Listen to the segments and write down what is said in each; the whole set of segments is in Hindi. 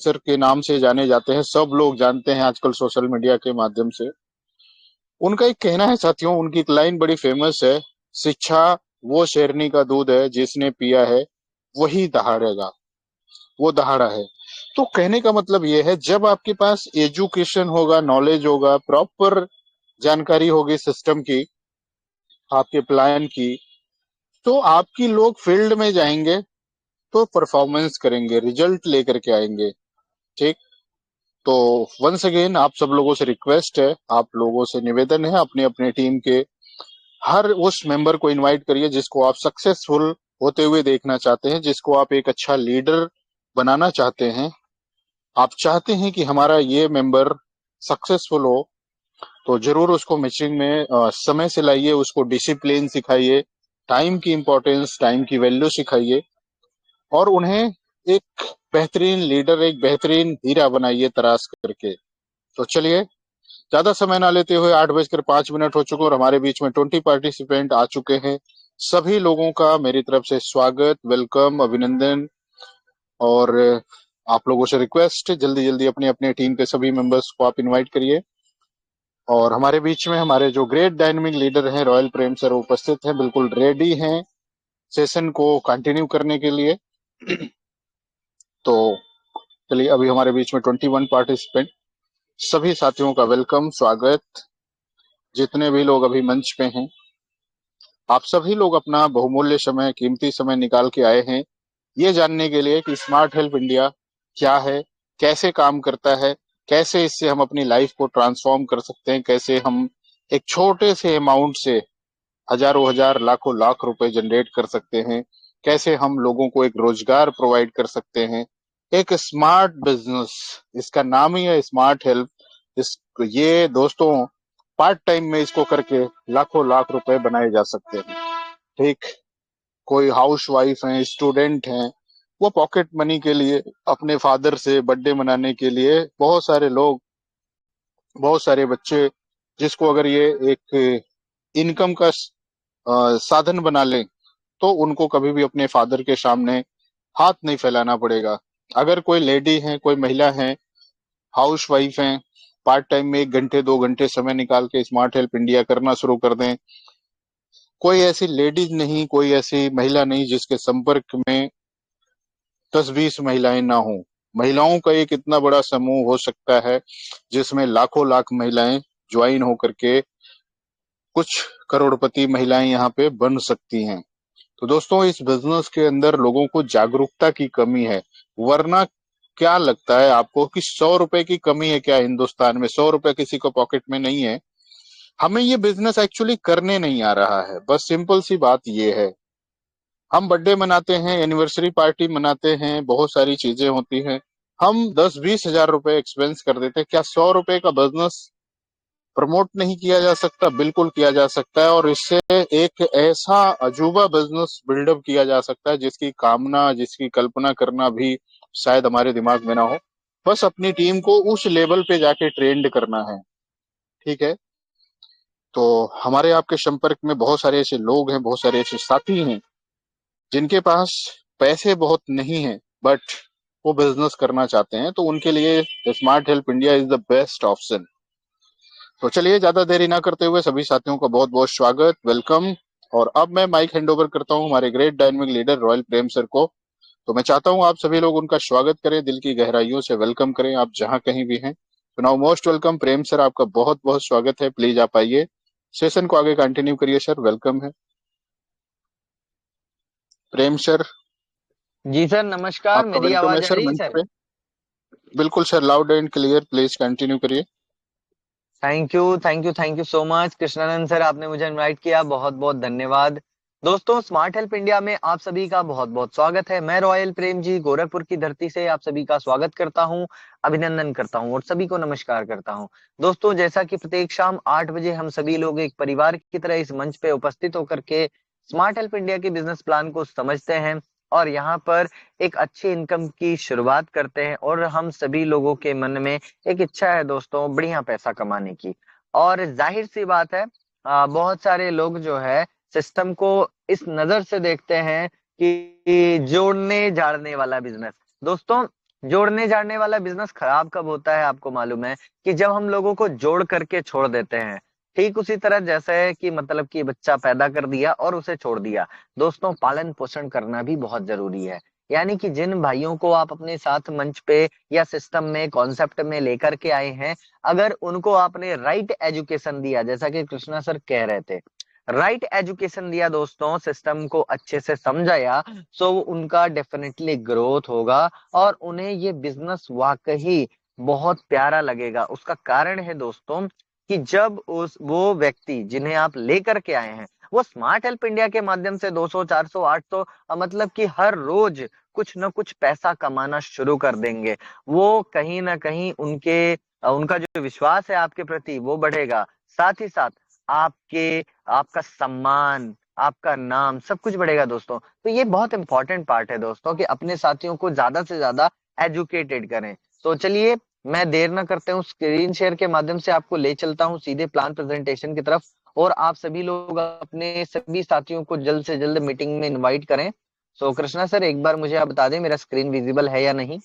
सर के नाम से जाने जाते हैं, सब लोग जानते हैं आजकल सोशल मीडिया के माध्यम से। उनका एक कहना है साथियों, उनकी एक लाइन बड़ी फेमस है, शिक्षा वो शेरनी का दूध है जिसने पिया है वही दहाड़ेगा, वो दहाड़ा है। तो कहने का मतलब ये है, जब आपके पास एजुकेशन होगा, नॉलेज होगा, प्रॉपर जानकारी होगी सिस्टम की, आपके प्लान की, तो आपकी लोग फील्ड में जाएंगे तो परफॉर्मेंस करेंगे, रिजल्ट लेकर के आएंगे। ठीक। तो वंस अगेन आप सब लोगों से रिक्वेस्ट है, आप लोगों से निवेदन है, अपने अपने टीम के हर उस मेंबर को इनवाइट करिए जिसको आप सक्सेसफुल होते हुए देखना चाहते हैं, जिसको आप एक अच्छा लीडर बनाना चाहते हैं। आप चाहते हैं कि हमारा ये मेंबर सक्सेसफुल हो, तो जरूर उसको मीटिंग में समय से लाइए, उसको डिसिप्लिन सिखाइए, टाइम की इंपॉर्टेंस, टाइम की वैल्यू सिखाइए, और उन्हें एक बेहतरीन लीडर, एक बेहतरीन हीरा बनाइए तराश करके। तो चलिए, ज्यादा समय ना लेते हुए, 8:05 हो चुके और हमारे बीच में 20 पार्टिसिपेंट आ चुके हैं। सभी लोगों का मेरी तरफ से स्वागत, वेलकम, अभिनंदन। और आप लोगों से रिक्वेस्ट, जल्दी जल्दी अपने अपने टीम के सभी मेंबर्स को आप इनवाइट करिए। और हमारे बीच में हमारे जो ग्रेट डायनेमिक लीडर हैं, रॉयल प्रेम सर, उपस्थित हैं, बिल्कुल रेडी हैं सेशन को कंटिन्यू करने के लिए। तो चलिए, अभी हमारे बीच में 21 पार्टिसिपेंट, सभी साथियों का वेलकम, स्वागत। जितने भी लोग अभी मंच पे हैं, आप सभी लोग अपना बहुमूल्य समय, कीमती समय निकाल के आए हैं ये जानने के लिए कि स्मार्ट हेल्प इंडिया क्या है, कैसे काम करता है, कैसे इससे हम अपनी लाइफ को ट्रांसफॉर्म कर सकते हैं, कैसे हम एक छोटे से अमाउंट से हजारों हजार, लाखों लाख रुपए जनरेट कर सकते हैं, कैसे हम लोगों को एक रोजगार प्रोवाइड कर सकते हैं, एक स्मार्ट बिजनेस, इसका नाम ही है स्मार्ट हेल्प। इस ये दोस्तों, पार्ट टाइम में इसको करके लाखों लाख रुपए बनाए जा सकते हैं। ठीक। कोई हाउस वाइफ है, स्टूडेंट हैं, वो पॉकेट मनी के लिए, अपने फादर से बर्थडे मनाने के लिए, बहुत सारे लोग, बहुत सारे बच्चे, जिसको अगर ये एक इनकम का साधन बना लें, तो उनको कभी भी अपने फादर के सामने हाथ नहीं फैलाना पड़ेगा। अगर कोई लेडी है, कोई महिला है, हाउस वाइफ है, पार्ट टाइम में 1 घंटे 2 घंटे समय निकाल के स्मार्ट हेल्प इंडिया करना शुरू कर दें। कोई ऐसी लेडीज नहीं, कोई ऐसी महिला नहीं जिसके संपर्क में 10-20 महिलाएं ना हो। महिलाओं का एक इतना बड़ा समूह हो सकता है जिसमें लाखों लाख महिलाएं ज्वाइन होकर के कुछ करोड़पति महिलाएं यहाँ पे बन सकती हैं। तो दोस्तों, इस बिजनेस के अंदर लोगों को जागरूकता की कमी है। वरना क्या लगता है आपको कि 100 रुपए की कमी है क्या हिंदुस्तान में? 100 रुपए किसी को पॉकेट में नहीं है। हमें ये बिजनेस एक्चुअली करने नहीं आ रहा है, बस सिंपल सी बात ये है। हम बर्थडे मनाते हैं, एनिवर्सरी पार्टी मनाते हैं, बहुत सारी चीजें होती हैं, हम 10-20 हजार रुपए एक्सपेंस कर देते हैं। क्या 100 रुपए का बिजनेस प्रमोट नहीं किया जा सकता? बिल्कुल किया जा सकता है, और इससे एक ऐसा अजूबा बिजनेस बिल्डअप किया जा सकता है जिसकी कामना, जिसकी कल्पना करना भी शायद हमारे दिमाग में ना हो। बस अपनी टीम को उस लेवल पे जाके ट्रेंड करना है। ठीक है। तो हमारे आपके संपर्क में बहुत सारे ऐसे लोग हैं, बहुत सारे ऐसे साथी हैं जिनके पास पैसे बहुत नहीं है, बट वो बिजनेस करना चाहते हैं, तो उनके लिए smart help India is the best option. तो चलिए, ज्यादा देरी ना करते हुए सभी साथियों का बहुत बहुत स्वागत, वेलकम। और अब मैं माइक हैंड ओवर करता हूं हमारे ग्रेट डायनेमिक लीडर रॉयल प्रेम सर को। तो मैं चाहता हूं आप सभी लोग उनका स्वागत करें, दिल की गहराइयों से वेलकम करें, आप जहां कहीं भी हैं। तो नाउ मोस्ट वेलकम प्रेम सर, आपका बहुत बहुत स्वागत है, प्लीज आप आइए, सेशन को आगे कंटिन्यू करिए सर, वेलकम है प्रेम सर। जी सर, नमस्कार। आपका मेरी वेलकम है आवाज आ सर रही है मंच सर? पे। बिल्कुल sir, loud and clear, please continue करिए। Thank you, thank you, thank you so much Krishnanand sir, आपने मुझे इनवाइट किया, बहुत बहुत धन्यवाद। दोस्तों, स्मार्ट हेल्प इंडिया में आप सभी का बहुत बहुत स्वागत है। मैं रॉयल प्रेम जी गोरखपुर की धरती से आप सभी का स्वागत करता हूं, अभिनंदन करता हूं और सभी को नमस्कार करता हूं। दोस्तों, जैसा कि प्रत्येक शाम 8 बजे हम सभी लोग एक परिवार की तरह इस मंच पे उपस्थित होकर के स्मार्ट हेल्प इंडिया के बिजनेस प्लान को समझते हैं और यहाँ पर एक अच्छी इनकम की शुरुआत करते हैं। और हम सभी लोगों के मन में एक इच्छा है दोस्तों, बढ़िया पैसा कमाने की। और जाहिर सी बात है, बहुत सारे लोग जो है सिस्टम को इस नजर से देखते हैं कि जोड़ने जाड़ने वाला बिजनेस। दोस्तों, जोड़ने जाने वाला बिजनेस खराब कब होता है आपको मालूम है? कि जब हम लोगों को जोड़ करके छोड़ देते हैं। ठीक उसी तरह जैसे है कि मतलब कि बच्चा पैदा कर दिया और उसे छोड़ दिया। दोस्तों, पालन पोषण करना भी बहुत जरूरी है। यानी कि जिन भाइयों को आप अपने साथ मंच पे या सिस्टम में कॉन्सेप्ट में लेकर के आए हैं, अगर उनको आपने राइट एजुकेशन दिया, जैसा कि कृष्णा सर कह रहे थे, राइट एजुकेशन दिया दोस्तों, सिस्टम को अच्छे से समझाया, सो उनका डेफिनेटली ग्रोथ होगा और उन्हें ये बिजनेस वाकई बहुत प्यारा लगेगा। उसका कारण है दोस्तों कि जब उस वो व्यक्ति जिन्हें आप लेकर के आए हैं, वो स्मार्ट हेल्प इंडिया के माध्यम से 200 400 800 मतलब कि हर रोज कुछ ना कुछ पैसा कमाना शुरू कर देंगे। वो कहीं ना कहीं उनका जो विश्वास है आपके प्रति वो बढ़ेगा। साथ ही साथ आपके आपका सम्मान, आपका नाम, सब कुछ बढ़ेगा दोस्तों। तो ये बहुत इंपॉर्टेंट पार्ट है दोस्तों कि अपने साथियों को ज्यादा से ज्यादा एजुकेटेड करें। तो चलिए, मैं देर ना करते हूँ, स्क्रीन शेयर के माध्यम से आपको ले चलता हूँ सीधे प्लान प्रेजेंटेशन की तरफ। और आप सभी लोग अपने सभी साथियों को जल्द से जल्द मीटिंग में इनवाइट करें। सो कृष्णा सर, एक बार मुझे आप बता दें मेरा स्क्रीन विजिबल है या नहीं।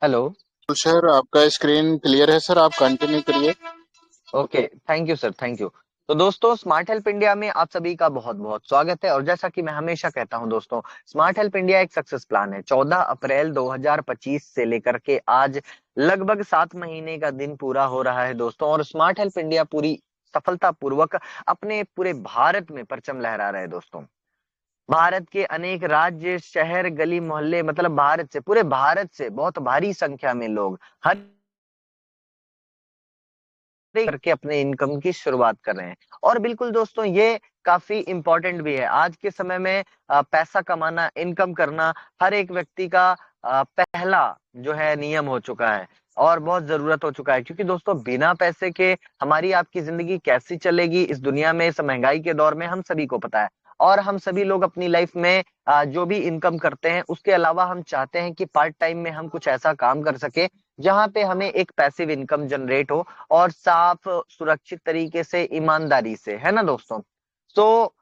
हेलो। सर आपका स्क्रीन क्लियर है सर, आप कंटिन्यू करिए। Okay, thank you sir, thank you. तो दोस्तों, स्मार्ट हेल्प इंडिया में आप सभी का बहुत बहुत स्वागत है। और जैसा कि मैं हमेशा कहता हूं दोस्तों, स्मार्ट हेल्प इंडिया एक सक्सेस प्लान है। 14 अप्रैल 2025 से लेकर के आज लगभग 7 महीने का दिन पूरा हो रहा है दोस्तों, और स्मार्ट हेल्प इंडिया पूरी सफलता पूर्वक अपने पूरे भारत में परचम लहरा रहे हैं दोस्तों। भारत के अनेक राज्य, शहर, गली मोहल्ले, मतलब भारत से, पूरे भारत से बहुत भारी संख्या में लोग हर करके अपने इनकम की शुरुआत कर रहे हैं। और बिल्कुल दोस्तों, ये काफी इंपॉर्टेंट भी है आज के समय में। पैसा कमाना, इनकम करना हर एक व्यक्ति का पहला जो है नियम हो चुका है और बहुत जरूरत हो चुका है। क्योंकि दोस्तों, बिना पैसे के हमारी आपकी जिंदगी कैसी चलेगी इस दुनिया में, इस महंगाई के दौर में, हम सभी को पता है। और हम सभी लोग अपनी लाइफ में जो भी इनकम करते हैं उसके अलावा हम चाहते हैं कि पार्ट टाइम में हम कुछ ऐसा काम कर सके जहां पे हमें एक पैसिव इनकम जनरेट हो, और साफ सुरक्षित तरीके से, ईमानदारी से, है ना दोस्तों। तो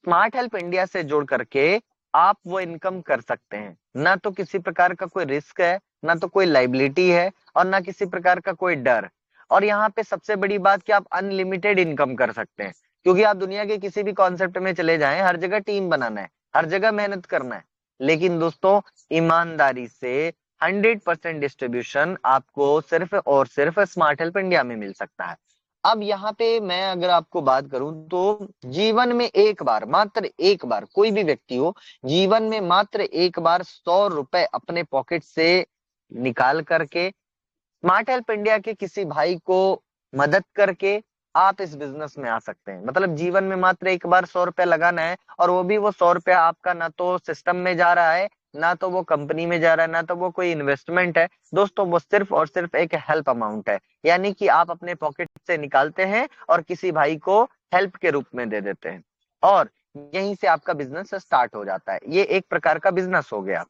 स्मार्ट हेल्प इंडिया से जुड़ करके आप वो इनकम कर सकते हैं। ना तो किसी प्रकार का कोई रिस्क है, ना तो कोई लाइबिलिटी है, और ना किसी प्रकार का कोई डर। और यहाँ पे सबसे बड़ी बात कि आप अनलिमिटेड इनकम कर सकते हैं। क्योंकि आप दुनिया के किसी भी कॉन्सेप्ट में चले जाएं, हर जगह टीम बनाना है, हर जगह मेहनत करना है। लेकिन दोस्तों, ईमानदारी से 100% डिस्ट्रीब्यूशन आपको सिर्फ और सिर्फ स्मार्ट हेल्प इंडिया में मिल सकता है। अब यहाँ पे मैं अगर आपको बात करूं तो जीवन में एक बार, मात्र एक बार, कोई भी व्यक्ति हो, जीवन में मात्र एक बार 100 रुपए अपने पॉकेट से निकाल करके स्मार्ट हेल्प इंडिया के किसी भाई को मदद करके आप इस बिजनेस में आ सकते हैं। मतलब जीवन में मात्र एक बार 100 रुपया लगाना है, और वो भी वो 100 रुपया आपका ना तो सिस्टम में जा रहा है, ना तो वो कंपनी में जा रहा है, ना तो वो कोई इन्वेस्टमेंट है दोस्तों। वो सिर्फ और सिर्फ एक हेल्प अमाउंट है। यानी कि आप अपने पॉकेट से निकालते हैं और किसी भाई को हेल्प के रूप में दे देते हैं, और यहीं से आपका बिजनेस स्टार्ट हो जाता है। ये एक प्रकार का बिजनेस हो गया।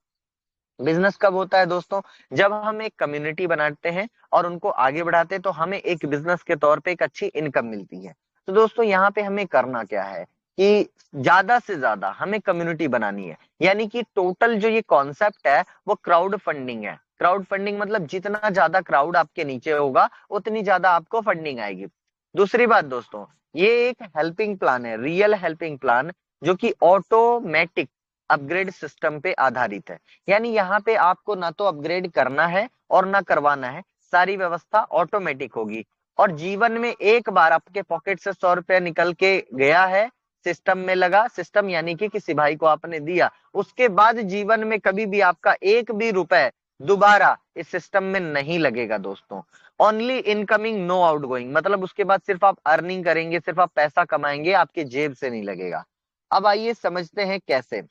बिजनेस कब होता है दोस्तों? जब हम एक कम्युनिटी बनाते हैं और उनको आगे बढ़ाते हैं, तो हमें एक बिजनेस के तौर पे एक अच्छी इनकम मिलती है। तो दोस्तों, यहाँ पे हमें करना क्या है कि ज्यादा से ज्यादा हमें कम्युनिटी बनानी है। यानी कि टोटल जो ये कॉन्सेप्ट है वो क्राउड फंडिंग है। क्राउड फंडिंग मतलब जितना ज्यादा क्राउड आपके नीचे होगा उतनी ज्यादा आपको फंडिंग आएगी। दूसरी बात दोस्तों, ये एक हेल्पिंग प्लान है, रियल हेल्पिंग प्लान, जो कि ऑटोमेटिक अपग्रेड सिस्टम पे आधारित है। यानी यहाँ पे आपको ना तो अपग्रेड करना है और ना करवाना है, सारी व्यवस्था ऑटोमेटिक होगी। और जीवन में एक बार आपके पॉकेट से 100 रुपया निकल के गया है, सिस्टम में लगा, सिस्टम यानी कि किसी भाई को आपने दिया, उसके बाद जीवन में कभी भी आपका एक भी रुपए दोबारा इस सिस्टम में नहीं लगेगा दोस्तों। Only incoming, no outgoing. मतलब उसके बाद सिर्फ आप अर्निंग करेंगे, सिर्फ आप पैसा कमाएंगे, आपके जेब से नहीं लगेगा। अब आइए समझते हैं कैसे।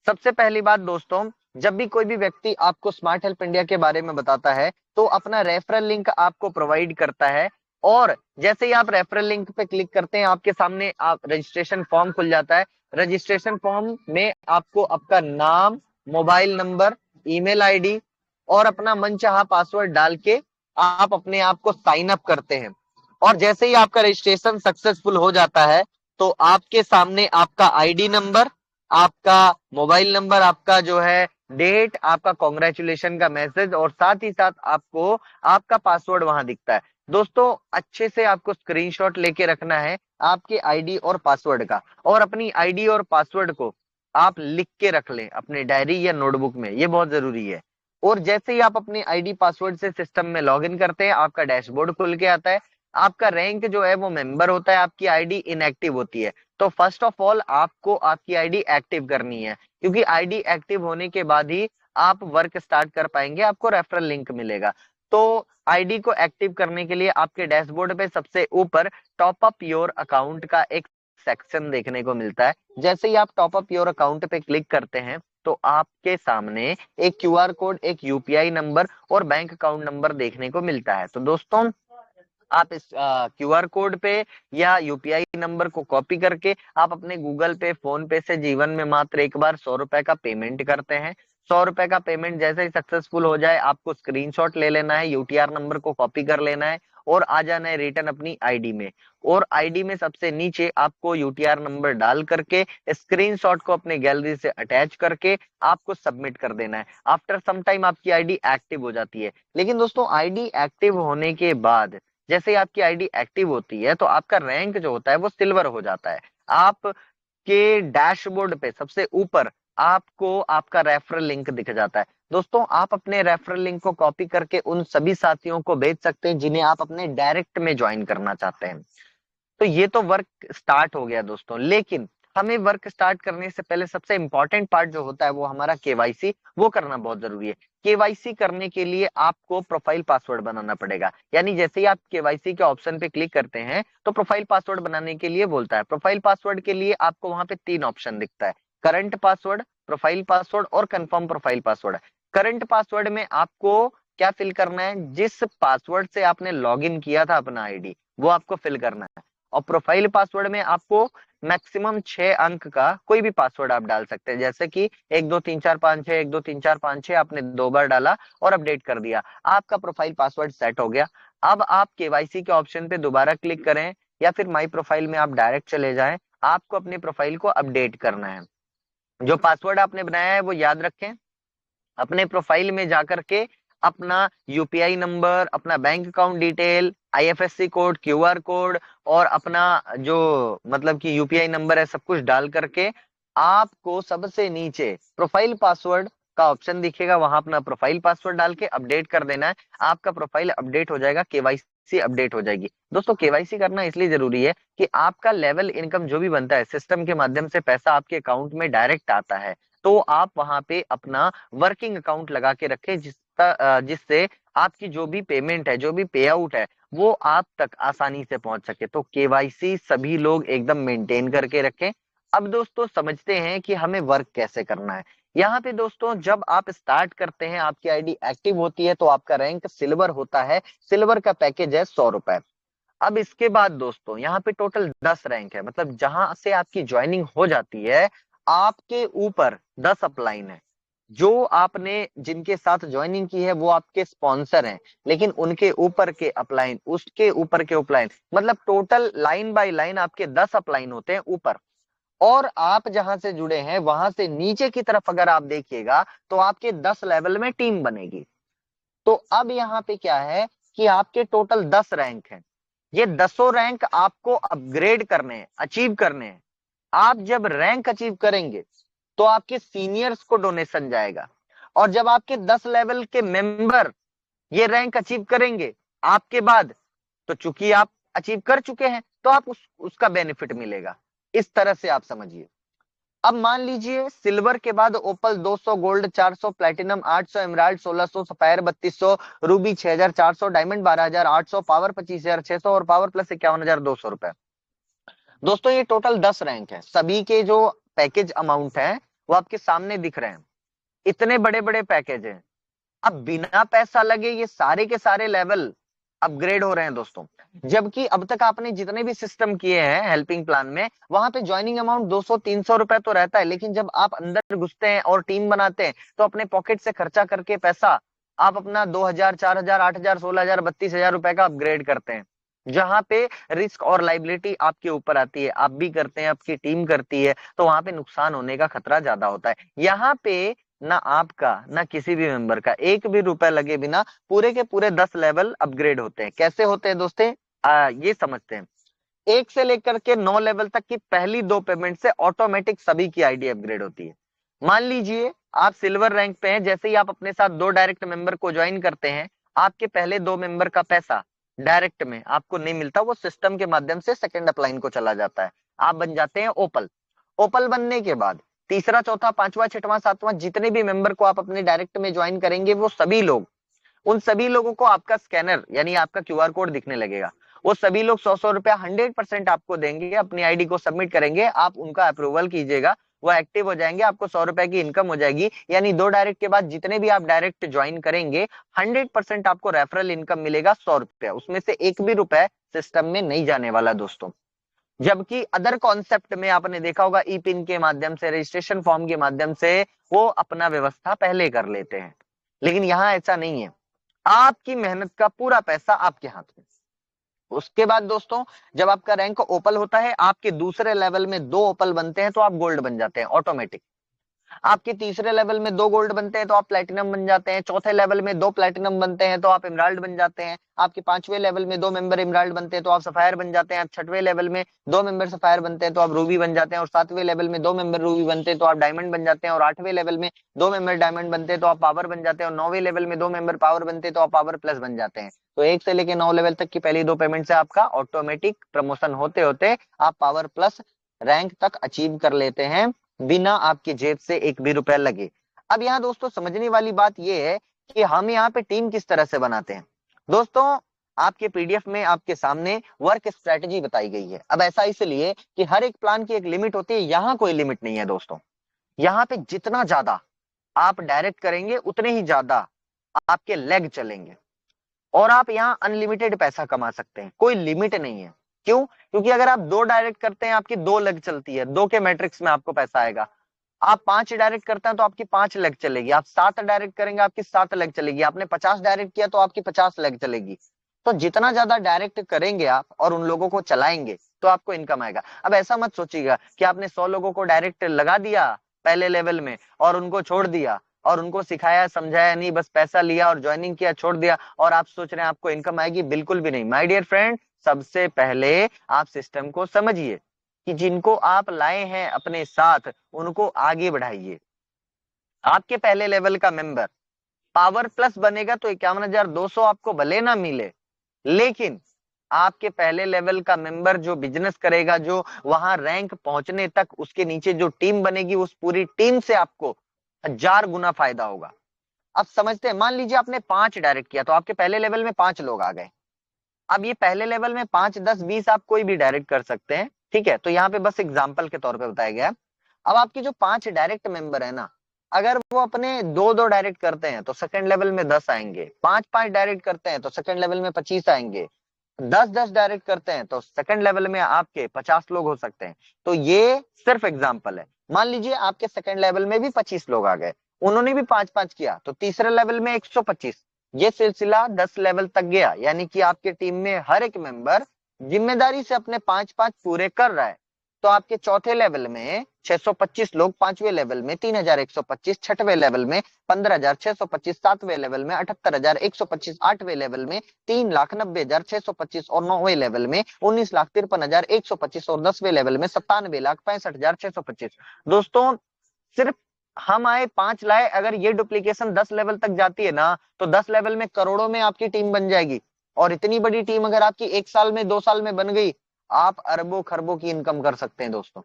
सबसे पहली बात दोस्तों, जब भी कोई भी व्यक्ति आपको स्मार्ट हेल्प इंडिया के बारे में बताता है तो अपना रेफरल लिंक आपको प्रोवाइड करता है। और जैसे ही आप रेफरल लिंक पे क्लिक करते हैं, आपके सामने आप रजिस्ट्रेशन फॉर्म खुल जाता है। रजिस्ट्रेशन फॉर्म में आपको आपका नाम, मोबाइल नंबर, ईमेल आईडी और अपना मनचाहा पासवर्ड डाल के आप अपने आप को साइन अप करते हैं। और जैसे ही आपका रजिस्ट्रेशन सक्सेसफुल हो जाता है, तो आपके सामने आपका आईडी नंबर, आपका मोबाइल नंबर, आपका जो है डेट, आपका कॉन्ग्रेचुलेशन का मैसेज, और साथ ही साथ आपको आपका पासवर्ड वहां दिखता है। दोस्तों अच्छे से आपको स्क्रीनशॉट लेके रखना है आपके आईडी और पासवर्ड का, और अपनी आईडी और पासवर्ड को आप लिख के रख लें अपने डायरी या नोटबुक में, ये बहुत जरूरी है। और जैसे ही आप अपनी आईडी पासवर्ड से सिस्टम में लॉगिन करते हैं, आपका डैशबोर्ड खुल के आता है। आपका रैंक जो है वो मेंबर होता है, आपकी आईडी इनएक्टिव होती है। तो फर्स्ट ऑफ ऑल आपको आपकी आईडी एक्टिव करनी है, क्योंकि आईडी एक्टिव होने के बाद ही आप वर्क स्टार्ट कर पाएंगे, आपको रेफरल लिंक मिलेगा। तो आईडी को एक्टिव करने के लिए आपके डैशबोर्ड पे सबसे ऊपर टॉप अप योर अकाउंट का एक सेक्शन देखने को मिलता है। जैसे ही आप टॉप अप योर अकाउंट पे क्लिक करते हैं तो आपके सामने एक क्यूआर कोड, एक यूपीआई नंबर और बैंक अकाउंट नंबर देखने को मिलता है। तो दोस्तों आप इस क्यूआर कोड पे या यूपीआई नंबर को कॉपी करके आप अपने गूगल पे, फोन पे से जीवन में मात्र एक बार 100 रुपए का पेमेंट करते हैं। 100 रुपए का पेमेंट जैसे ही सक्सेसफुल हो जाए, आपको स्क्रीनशॉट ले लेना है, यूटीआर नंबर को कॉपी कर लेना है और आ जाना है रिटर्न अपनी आईडी में। और आईडी में सबसे नीचे आपको यूटीआर नंबर डाल करके स्क्रीनशॉट को अपने गैलरी से अटैच करके आपको सबमिट कर देना है। आफ्टर सम टाइम आपकी आईडी एक्टिव हो जाती है। लेकिन दोस्तों आईडी एक्टिव होने के बाद जैसे ही आपकी आईडी एक्टिव होती है तो आपका रैंक जो होता है वो सिल्वर हो जाता है। आपके डैशबोर्ड पे सबसे ऊपर आपको आपका रेफरल लिंक दिख जाता है। दोस्तों आप अपने रेफरल लिंक को कॉपी करके उन सभी साथियों को भेज सकते हैं जिन्हें आप अपने डायरेक्ट में ज्वाइन करना चाहते हैं। तो ये तो वर्क स्टार्ट हो गया दोस्तों, लेकिन हमें वर्क स्टार्ट करने से पहले सबसे इंपॉर्टेंट पार्ट जो होता है वो हमारा केवाईसी, वो करना बहुत जरूरी है। केवाईसी करने के लिए आपको प्रोफाइल पासवर्ड बनाना पड़ेगा। यानी जैसे ही आप केवाईसी के ऑप्शन पे क्लिक करते हैं तो प्रोफाइल पासवर्ड बनाने के लिए बोलता है। प्रोफाइल पासवर्ड के लिए आपको वहां पे 3 ऑप्शन दिखता है, करंट पासवर्ड, प्रोफाइल पासवर्ड और confirm profile password. Current password में आपको क्या फिल करना है, जिस पासवर्ड से आपने लॉग इन किया था अपना आईडी, वो आपको फिल करना है। और प्रोफाइल पासवर्ड में आपको मैक्सिमम 6 अंक का कोई भी पासवर्ड आप डाल सकते हैं, जैसे कि 123456, 123456 आपने 2 बार डाला और अपडेट कर दिया, आपका प्रोफाइल पासवर्ड सेट हो गया। अब आप केवाईसी के ऑप्शन पे दोबारा क्लिक करें या फिर माई प्रोफाइल में आप डायरेक्ट चले जाएं। आपको अपने प्रोफाइल को अपडेट करना है। जो पासवर्ड आपने बनाया है वो याद रखें। अपने प्रोफाइल में जाकर के अपना यूपीआई नंबर, अपना bank account detail, IFSC code, QR code और अपना जो मतलब कि यूपीआई नंबर है सब कुछ डाल करके आपको सबसे नीचे प्रोफाइल पासवर्ड का ऑप्शन दिखेगा, वहां अपना प्रोफाइल पासवर्ड डाल के अपडेट कर देना है। आपका प्रोफाइल अपडेट हो जाएगा, केवाईसी अपडेट हो जाएगी। दोस्तों केवाईसी करना इसलिए जरूरी है कि आपका लेवल इनकम जो भी बनता है सिस्टम के माध्यम से पैसा आपके अकाउंट में डायरेक्ट आता है, तो आप वहां पे अपना वर्किंग अकाउंट लगा के रखें जिससे आपकी जो भी पेमेंट है, जो भी पे आउट है, वो आप तक आसानी से पहुंच सके। तो केवाईसी सभी लोग एकदम मेंटेन करके रखें। अब दोस्तों समझते हैं कि हमें वर्क कैसे करना है। यहाँ पे दोस्तों जब आप स्टार्ट करते हैं, आपकी आईडी एक्टिव होती है तो आपका रैंक सिल्वर होता है। सिल्वर का पैकेज है 100 रुपए। अब इसके बाद दोस्तों यहाँ पे टोटल 10 रैंक है, मतलब जहां से आपकी ज्वाइनिंग हो जाती है आपके ऊपर 10 अपलाइन है। जो आपने जिनके साथ ज्वाइनिंग की है वो आपके स्पॉन्सर हैं, लेकिन उनके ऊपर के अपलाइन, उसके ऊपर के अपलाइन, मतलब टोटल लाइन बाय लाइन आपके 10 अपलाइन होते हैं ऊपर। और आप जहां से जुड़े हैं वहां से नीचे की तरफ अगर आप देखिएगा तो आपके 10 लेवल में टीम बनेगी। तो अब यहाँ पे क्या है कि आपके टोटल 10 रैंक हैं। ये 10 रैंक आपको अपग्रेड करने हैं, अचीव करने हैं। आप जब रैंक अचीव करेंगे तो आपके सीनियर्स को डोनेशन जाएगा, और जब आपके 10 लेवल के मेंबर ये रैंक अचीव करेंगे आपके बाद, तो चूंकि आप अचीव कर चुके हैं तो आप उसका बेनिफिट मिलेगा। इस तरह से आप समझिए। अब मान लीजिए सिल्वर के बाद ओपल 200, gold 400, platinum 800, emerald 1600, sapphire 3200, Ruby 6400, diamond 12800, power 25600 और पावर प्लस 51200 रुपए। दोस्तों ये टोटल 10 रैंक है। सभी के जो पैकेज अमाउंट है वो आपके सामने दिख रहे हैं। इतने बड़े बड़े पैकेज हैं। अब बिना पैसा लगे ये सारे के सारे लेवल अपग्रेड हो रहे हैं दोस्तों। जबकि अब तक आपने जितने भी सिस्टम किए हैं हेल्पिंग प्लान में, वहां पे ज्वाइनिंग अमाउंट 200-300 रुपए तो रहता है, लेकिन जब आप अंदर घुसते हैं और टीम बनाते हैं तो अपने पॉकेट से खर्चा करके पैसा आप अपना 2000, 4000, 8000, 16000, 32,000 रुपए का अपग्रेड करते हैं। जहां पे रिस्क और लाइबिलिटी आपके ऊपर आती है, आप भी करते हैं, आपकी टीम करती है, तो वहां पे नुकसान होने का खतरा ज्यादा होता है। यहाँ पे ना आपका ना किसी भी मेंबर का एक भी रुपए लगे बिना पूरे के पूरे 10 लेवल अपग्रेड होते हैं। कैसे होते हैं दोस्ते, ये समझते हैं। 1 से लेकर के 9 लेवल तक की पहली 2 पेमेंट से ऑटोमेटिक सभी की आईडी अपग्रेड होती है। मान लीजिए आप सिल्वर रैंक पे हैं, जैसे ही आप अपने साथ 2 डायरेक्ट मेंबर को ज्वाइन करते हैं, आपके पहले 2 मेंबर का पैसा डायरेक्ट में आपको नहीं मिलता, वो सिस्टम के माध्यम से सेकंड अपलाइन को चला जाता है। आप बन जाते हैं ओपल। ओपल बनने के बाद तीसरा, चौथा, पांचवा, छठवां, सातवां जितने भी मेंबर को आप अपने डायरेक्ट में ज्वाइन करेंगे, वो सभी लोग, उन सभी लोगों को आपका स्कैनर यानी आपका क्यूआर कोड दिखने लगेगा। वो सभी लोग 100 रुपया 100% आपको देंगे, अपनी आईडी को सबमिट करेंगे, आप उनका अप्रूवल कीजिएगा, वो एक्टिव हो जाएंगे, आपको 100 रुपए की इनकम हो जाएगी। यानी 2 डायरेक्ट के बाद जितने भी आप डायरेक्ट ज्वाइन करेंगे, 100% आपको रेफरल इनकम मिलेगा 100 रुपया, उसमें से एक भी रुपए सिस्टम में नहीं जाने वाला दोस्तों। जबकि अदर कॉन्सेप्ट में आपने देखा होगा, ई पिन के माध्यम से, रजिस्ट्रेशन फॉर्म के माध्यम से वो अपना व्यवस्था पहले कर लेते हैं, लेकिन यहाँ ऐसा नहीं है। आपकी मेहनत का पूरा पैसा आपके हाथ में। उसके बाद दोस्तों, जब आपका रैंक ओपल होता है, आपके दूसरे लेवल में 2 ओपल बनते हैं तो आप गोल्ड बन जाते हैं ऑटोमेटिक। आपके तीसरे लेवल में 2 गोल्ड बनते हैं तो आप प्लेटिनम बन जाते हैं। चौथे लेवल में 2 प्लेटिनम बनते हैं तो आप इमराल्ड बन जाते हैं। आपके पांचवें लेवल में 2 मेंबर इमराल्ड बनते हैं तो आप सफायर बन जाते हैं। आप छठवें लेवल में 2 मेंबर सफायर बनते हैं तो आप रूबी बन जाते हैं। और सातवें लेवल में 2 मेंबर रूबी बनते हैं तो आप डायमंड बन जाते हैं। और आठवें लेवल में 2 मेंबर डायमंड बनते हैं तो आप पावर बन जाते हैं। और 9वें लेवल में 2 मेंबर पावर बनते हैं तो आप पावर प्लस बन जाते हैं। तो 1 से लेकर 9 लेवल तक की पहली 2 पेमेंट से आपका ऑटोमेटिक प्रमोशन होते होते आप पावर प्लस रैंक तक अचीव कर लेते हैं, बिना आपकी जेब से एक भी रुपया लगे। अब यहाँ दोस्तों समझने वाली बात यह है कि हम यहाँ पे टीम किस तरह से बनाते हैं। दोस्तों, आपके पीडीएफ में आपके सामने वर्क स्ट्रेटेजी बताई गई है। अब ऐसा इसलिए कि हर एक प्लान की एक लिमिट होती है, यहाँ कोई लिमिट नहीं है दोस्तों। यहाँ पे जितना ज्यादा आप डायरेक्ट करेंगे, उतने ही ज्यादा आपके लेग चलेंगे और आप यहाँ अनलिमिटेड पैसा कमा सकते हैं, कोई लिमिट नहीं है। क्यों? क्योंकि अगर आप 2 डायरेक्ट करते हैं, आपकी 2 लेग चलती है, 2 के मैट्रिक्स में आपको पैसा आएगा। आप 5 डायरेक्ट करते हैं तो आपकी 5 लेग चलेगी। आप 7 डायरेक्ट करेंगे, आपकी 7 लेग चलेगी। आपने 50 डायरेक्ट किया तो आपकी 50 लेग चलेगी। तो जितना ज्यादा डायरेक्ट करेंगे आप और उन लोगों को चलाएंगे, तो आपको इनकम आएगा। अब ऐसा मत सोचिएगा कि आपने 100 लोगों को डायरेक्ट लगा दिया पहले लेवल में और उनको छोड़ दिया और उनको सिखाया समझाया नहीं, बस पैसा लिया और ज्वाइनिंग किया, छोड़ दिया, और आप सोच रहे हैं आपको इनकम आएगी। बिल्कुल भी नहीं माय डियर फ्रेंड। सबसे पहले आप सिस्टम को समझिए कि जिनको आप लाए हैं अपने साथ, उनको आगे बढ़ाइए। आपके पहले लेवल का मेंबर पावर प्लस बनेगा तो 51,200 आपको भले ना मिले, लेकिन आपके पहले लेवल का मेंबर जो बिजनेस करेगा, जो वहां रैंक पहुंचने तक उसके नीचे जो टीम बनेगी, उस पूरी टीम से आपको 1000 गुना फायदा होगा। अब समझते हैं, मान लीजिए आपने 5 डायरेक्ट किया तो आपके पहले लेवल में 5 लोग आ गए। अब ये पहले लेवल में 5, 10, 20 आप कोई भी डायरेक्ट कर सकते हैं, ठीक है। तो यहाँ पे बस एग्जाम्पल के तौर पे बताया गया। अब आपकी जो 5 डायरेक्ट मेंबर है ना, अगर वो अपने 2-2 डायरेक्ट करते हैं तो सेकंड लेवल में 10 आएंगे। 5-5 डायरेक्ट करते हैं तो सेकंड लेवल में 25 आएंगे। 10-10 डायरेक्ट करते हैं तो सेकंड लेवल में आपके 50 लोग हो सकते हैं। तो ये सिर्फ एग्जाम्पल है। मान लीजिए आपके सेकंड लेवल में भी 25 लोग आ गए, उन्होंने भी 5-5 किया, तो तीसरे लेवल में 125। ये सिलसिला 10 लेवल तक गया, यानी कि आपके टीम में हर एक मेंबर जिम्मेदारी से अपने 5-5 पूरे कर रहा है। तो आपके चौथे लेवल में 625 लोग, पांचवें लेवल में 3125, छठवें लेवल में 15,625, सातवें लेवल में 78,125, आठवें लेवल में 3,90,625 और नौवें लेवल में 19,53,125 और 10वें लेवल में 97,65,625। दोस्तों, सिर्फ हम आए 5 लाए, अगर ये डुप्लीकेशन 10 लेवल तक जाती है ना, तो 10 लेवल में करोड़ों में आपकी टीम बन जाएगी। और इतनी बड़ी टीम अगर आपकी 1 साल में 2 साल में बन गई, आप अरबों खरबों की इनकम कर सकते हैं दोस्तों।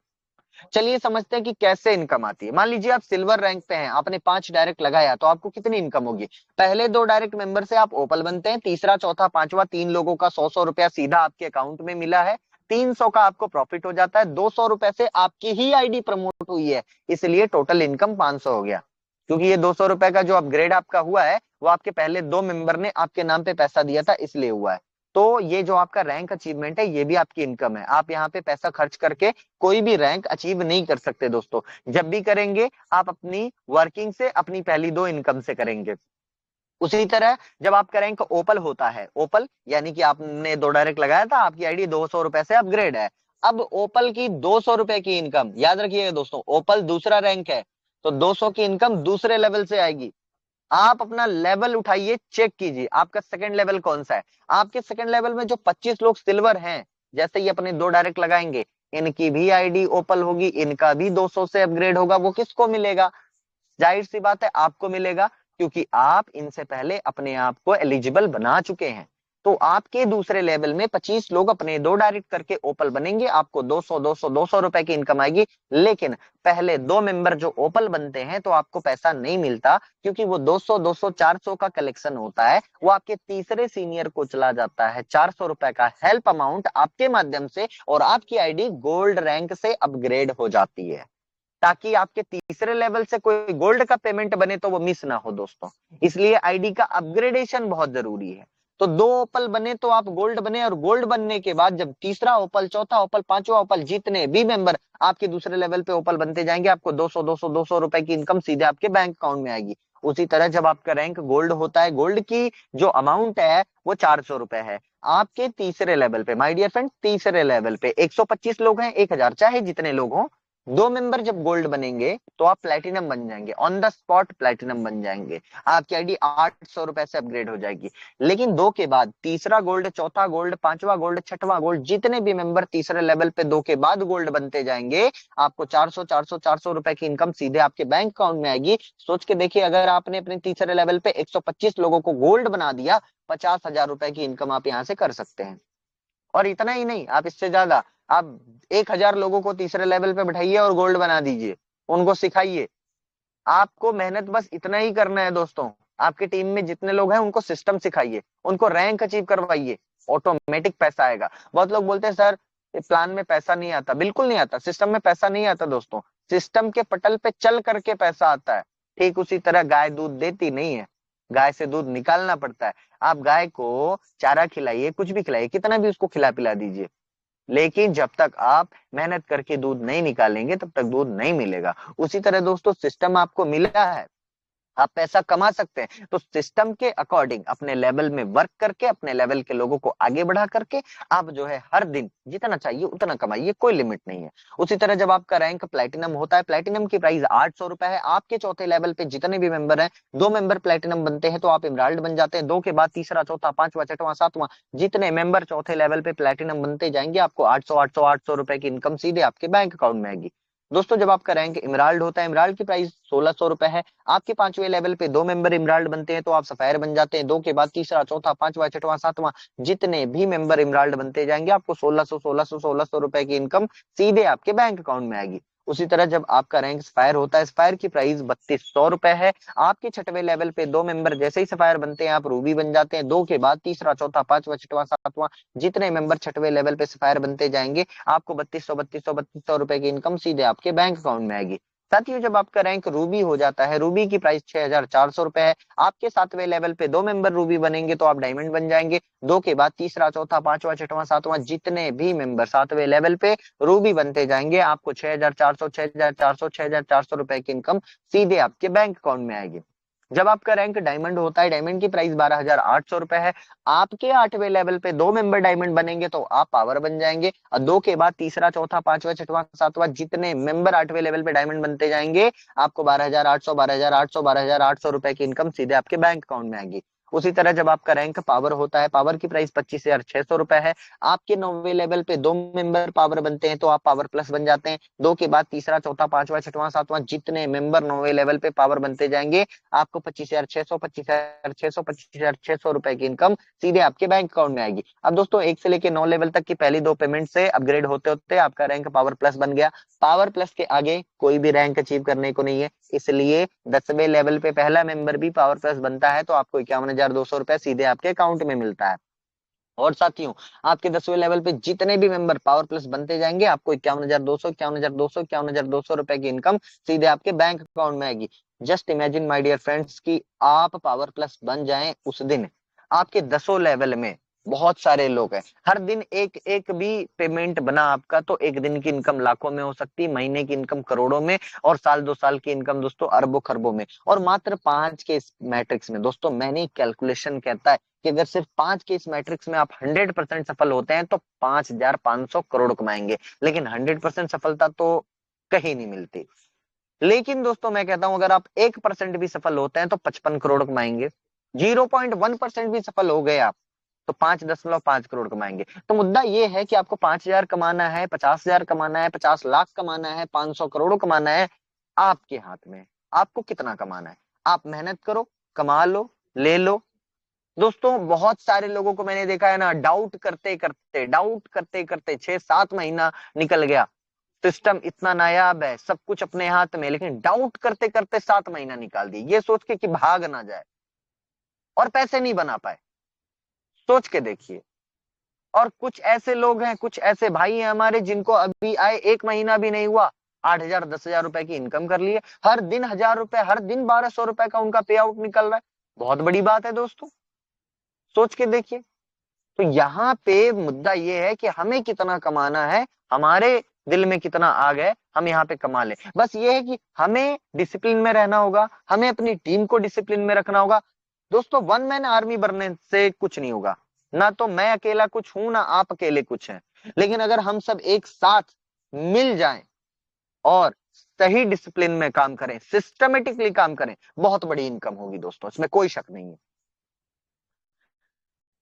चलिए समझते हैं कि कैसे इनकम आती है। मान लीजिए आप सिल्वर रैंक पे हैं, आपने 5 डायरेक्ट लगाया, तो आपको कितनी इनकम होगी। पहले 2 डायरेक्ट मेंबर से आप ओपल बनते हैं, तीसरा, चौथा, पांचवा 3 लोगों का 100-100 रुपया सीधा आपके अकाउंट में मिला है। 300 का आपको प्रॉफिट हो जाता है। 200 रुपए से आपकी ही आईडी प्रमोट हुई है, इसलिए टोटल इनकम 500 हो गया। क्योंकि ये 200 रुपए का जो अपग्रेड आपका हुआ है, वो आपके पहले 2 मेंबर ने आपके नाम पे पैसा दिया था, इसलिए हुआ है। तो ये जो आपका रैंक अचीवमेंट है, ये भी आपकी इनकम है। आप यहाँ पे पैसा खर्च करके कोई भी रैंक अचीव नहीं कर सकते दोस्तों। जब भी करेंगे, आप अपनी वर्किंग से, अपनी पहली 2 इनकम से करेंगे। उसी तरह जब आपका रैंक ओपल होता है, ओपल यानी कि आपने 2 डायरेक्ट लगाया था, आपकी आईडी 200 रुपए से अपग्रेड है। अब ओपल की 200 रुपए की इनकम, याद रखिएगा दोस्तों, ओपल दूसरा रैंक है, तो 200 की इनकम दूसरे लेवल से आएगी। आप अपना लेवल उठाइए, चेक कीजिए आपका सेकंड लेवल कौन सा है। आपके सेकंड लेवल में जो 25 लोग सिल्वर हैं, जैसे ही अपने 2 डायरेक्ट लगाएंगे, इनकी भी आईडी ओपल होगी, इनका भी 200 से अपग्रेड होगा। वो किसको मिलेगा? जाहिर सी बात है आपको मिलेगा, क्योंकि आप इनसे पहले अपने आप को एलिजिबल बना चुके हैं। तो आपके दूसरे लेवल में 25 लोग अपने 2 डायरेक्ट करके ओपल बनेंगे, आपको 200 200 200 रुपए की इनकम आएगी। लेकिन पहले 2 मेंबर जो ओपल बनते हैं तो आपको पैसा नहीं मिलता, क्योंकि वो 200 200 400 का कलेक्शन होता है, वो आपके तीसरे सीनियर को चला जाता है। 400 रुपए का हेल्प अमाउंट आपके माध्यम से, और आपकी आईडी गोल्ड रैंक से अपग्रेड हो जाती है, ताकि आपके तीसरे लेवल से कोई गोल्ड का पेमेंट बने तो वो मिस ना हो दोस्तों। इसलिए आईडी का अपग्रेडेशन बहुत जरूरी है। तो 2 ओपल बने तो आप गोल्ड बने, और गोल्ड बनने के बाद जब तीसरा ओपल, चौथा ओपल, पांचवा ओपल, जितने भी मेंबर आपके दूसरे लेवल पे ओपल बनते जाएंगे, आपको 200 200 200 रुपए की इनकम सीधे आपके बैंक अकाउंट में आएगी। उसी तरह जब आपका रैंक गोल्ड होता है, गोल्ड की जो अमाउंट है वो 400 रुपए है। आपके तीसरे लेवल पे, माय डियर फ्रेंड, तीसरे लेवल पे 125 लोग हैं, 1000, चाहे जितने लोग हों, 2 मेंबर जब गोल्ड बनेंगे तो आप प्लेटिनम बन जाएंगे, ऑन द स्पॉट प्लेटिनम बन जाएंगे। आपकी आईडी 800 रुपए से अपग्रेड हो जाएगी। लेकिन 2 के बाद तीसरा गोल्ड, चौथा गोल्ड, पांचवा गोल्ड, छठवां गोल्ड, जितने भी मेंबर तीसरे लेवल पे 2 के बाद गोल्ड बनते जाएंगे, आपको 400 400 400 रुपए की इनकम सीधे आपके बैंक अकाउंट में आएगी। सोच के देखिए, अगर आपने अपने तीसरे लेवल पे 125 लोगों को गोल्ड बना दिया, 50,000 रुपए की इनकम आप यहां से कर सकते हैं। और इतना ही नहीं, आप इससे ज्यादा, आप 1000 लोगों को तीसरे लेवल पे बैठाइए और गोल्ड बना दीजिए, उनको सिखाइए। आपको मेहनत बस इतना ही करना है दोस्तों, आपकी टीम में जितने लोग हैं उनको सिस्टम सिखाइए, उनको रैंक अचीव करवाइए, ऑटोमेटिक पैसा आएगा। बहुत लोग बोलते हैं सर प्लान में पैसा नहीं आता, बिल्कुल नहीं आता, सिस्टम में पैसा नहीं आता दोस्तों, सिस्टम के पटल पे चल करके पैसा आता है। ठीक उसी तरह गाय दूध देती नहीं है, गाय से दूध निकालना पड़ता है। आप गाय को चारा खिलाइए, कुछ भी खिलाइए, कितना भी उसको खिला पिला दीजिए, लेकिन जब तक आप मेहनत करके दूध नहीं निकालेंगे तब तक दूध नहीं मिलेगा। उसी तरह दोस्तों, सिस्टम आपको मिला है, आप पैसा कमा सकते हैं, तो सिस्टम के अकॉर्डिंग अपने लेवल में वर्क करके, अपने लेवल के लोगों को आगे बढ़ा करके, आप जो है हर दिन जितना चाहिए उतना कमाइए, कोई लिमिट नहीं है। उसी तरह जब आपका रैंक प्लेटिनम होता है, प्लेटिनम की प्राइस 800 रुपए है। आपके चौथे लेवल पे जितने भी मेंबर हैं, 2 मेंबर प्लेटिनम बनते हैं तो आप इमराल्ड बन जाते हैं। 2 के बाद तीसरा, चौथा, पांचवा, छठवां, सातवां, जितने मेंबर चौथे लेवल पे प्लेटिनम बनते जाएंगे, आपको 800 800 800 रुपए की इनकम सीधे आपके बैंक अकाउंट में आएगी। दोस्तों जब आपका रैंक इमराल्ड होता है, इमराल्ड की प्राइस 1600 रुपए है। आपके पांचवें लेवल पे 2 मेंबर इमराल्ड बनते हैं तो आप सफायर बन जाते हैं। 2 के बाद तीसरा, चौथा, पांचवा, छठवां, सातवां, जितने भी मेंबर इमराल्ड बनते जाएंगे, आपको 1600 रुपए की इनकम सीधे आपके बैंक अकाउंट में आएगी। उसी तरह जब आपका रैंक स्पायर होता है, स्पायर की प्राइस 3200 रुपए है। आपके छठवें लेवल पे 2 मेंबर जैसे ही सफायर बनते हैं, आप रूबी बन जाते हैं। 2 के बाद तीसरा, चौथा, पांचवा, छठवां, सातवां, जितने मेंबर छठवें लेवल पे सफायर बनते जाएंगे, आपको 3200 रुपए की इनकम सीधे आपके बैंक अकाउंट में आएगी। साथियों जब आपका रैंक रूबी हो जाता है, रूबी की प्राइस 6400 रुपए है। आपके 7वें लेवल पे 2 मेंबर रूबी बनेंगे तो आप डायमंड बन जाएंगे। 2 के बाद तीसरा, चौथा, पांचवा, छठवां, सातवां, जितने भी मेंबर 7वें लेवल पे रूबी बनते जाएंगे, आपको 6400 6400 6400 रुपए की इनकम सीधे आपके बैंक अकाउंट में आएगी। जब आपका रैंक डायमंड होता है, डायमंड की प्राइस 12800 रुपए है। आपके 8वें लेवल पे 2 मेंबर डायमंड बनेंगे तो आप पावर बन जाएंगे। और 2 के बाद तीसरा, चौथा, पांचवा, छठवां, सातवां, जितने मेंबर 8वें लेवल पे डायमंड बनते जाएंगे, आपको 12800 12800 12800 रुपए की इनकम सीधे आपके बैंक अकाउंट में आएगी। उसी तरह जब आपका रैंक पावर होता है, पावर की प्राइस 25,600 रुपए है। आपके 9वें लेवल पे 2 मेंबर पावर बनते हैं तो आप पावर प्लस बन जाते हैं। 2 के बाद तीसरा, चौथा, पांचवा, छठवां, सातवां, जितने मेंबर 9वें लेवल पे पावर बनते जाएंगे, आपको 25,600 25,600 25,600 रुपए की इनकम सीधे आपके बैंक अकाउंट में आएगी। अब दोस्तों 1 से लेके 9 लेवल तक की पहली 2 पेमेंट से अपग्रेड होते होते आपका रैंक पावर प्लस बन गया। पावर प्लस के आगे कोई भी रैंक अचीव करने को नहीं है, इसलिए 10वें लेवल पे पहला मेंबर भी पावर प्लस बनता है तो आपको 51,200 रुपए सीधे आपके अकाउंट में मिलता है। और साथियों आपके 10वें लेवल पे जितने भी मेंबर पावर प्लस बनते जाएंगे, आपको 51,200 51,200 51,200 रुपए की इनकम सीधे आपके बैंक अकाउंट में आएगी। Just imagine my dear friends कि आप पावर प्लस बन जाएं उस दिन, आपके 10 लेवल में बहुत सारे लोग हैं, हर दिन एक एक भी पेमेंट बना आपका तो एक दिन की इनकम लाखों में हो सकती है, महीने की इनकम करोड़ों में, और साल 2 साल की इनकम दोस्तों अरबों खरबों में। और मात्र 5 के इस मैट्रिक्स में दोस्तों, मैंने कैलकुलेशन कहता है कि अगर सिर्फ 5 के इस मैट्रिक्स में आप 100% सफल होते हैं तो 5,500 करोड़ कमाएंगे। लेकिन 100% सफलता तो कहीं नहीं मिलती। लेकिन दोस्तों मैं कहता हूं, अगर आप 1% भी सफल होते हैं तो 55 करोड़ कमाएंगे। 0.1% भी सफल हो गए आप तो 5.5 करोड़ कमाएंगे। तो मुद्दा ये है कि आपको 5,000 कमाना है, 50,000 कमाना है, 50 लाख कमाना है, 500 करोड़ कमाना है, आपके हाथ में है। आपको कितना कमाना है, आप मेहनत करो, कमा लो, ले लो। दोस्तों बहुत सारे लोगों को मैंने देखा है ना, डाउट करते करते 6-7 महीना निकल गया। सिस्टम इतना नायाब है, सब कुछ अपने हाथ में, लेकिन डाउट करते करते 7 महीना निकाल दिए, ये सोच के कि भाग ना जाए, और पैसे नहीं बना पाए। सोच के देखिए। और कुछ ऐसे लोग हैं, कुछ ऐसे भाई हैं हमारे, जिनको अभी आए 1 महीना भी नहीं हुआ, 8,000 10,000 रुपए की इनकम कर लिए, हर दिन 1,000 रुपए, हर दिन 1,200 रुपए का उनका पे आउट निकल रहा है। बहुत बड़ी बात है दोस्तों, सोच के देखिए। तो यहाँ पे मुद्दा ये है कि हमें कितना कमाना है, हमारे दिल में कितना आग है, हम यहाँ पे कमा लें। बस ये है कि हमें डिसिप्लिन में रहना होगा, हमें अपनी टीम को डिसिप्लिन में रखना होगा। दोस्तों वन मैन आर्मी बनने से कुछ नहीं होगा, ना तो मैं अकेला कुछ हूं, ना आप अकेले कुछ हैं। लेकिन अगर हम सब एक साथ मिल जाएं और सही डिसिप्लिन में काम करें, सिस्टमेटिकली काम करें, बहुत बड़ी इनकम होगी दोस्तों, इसमें कोई शक नहीं है।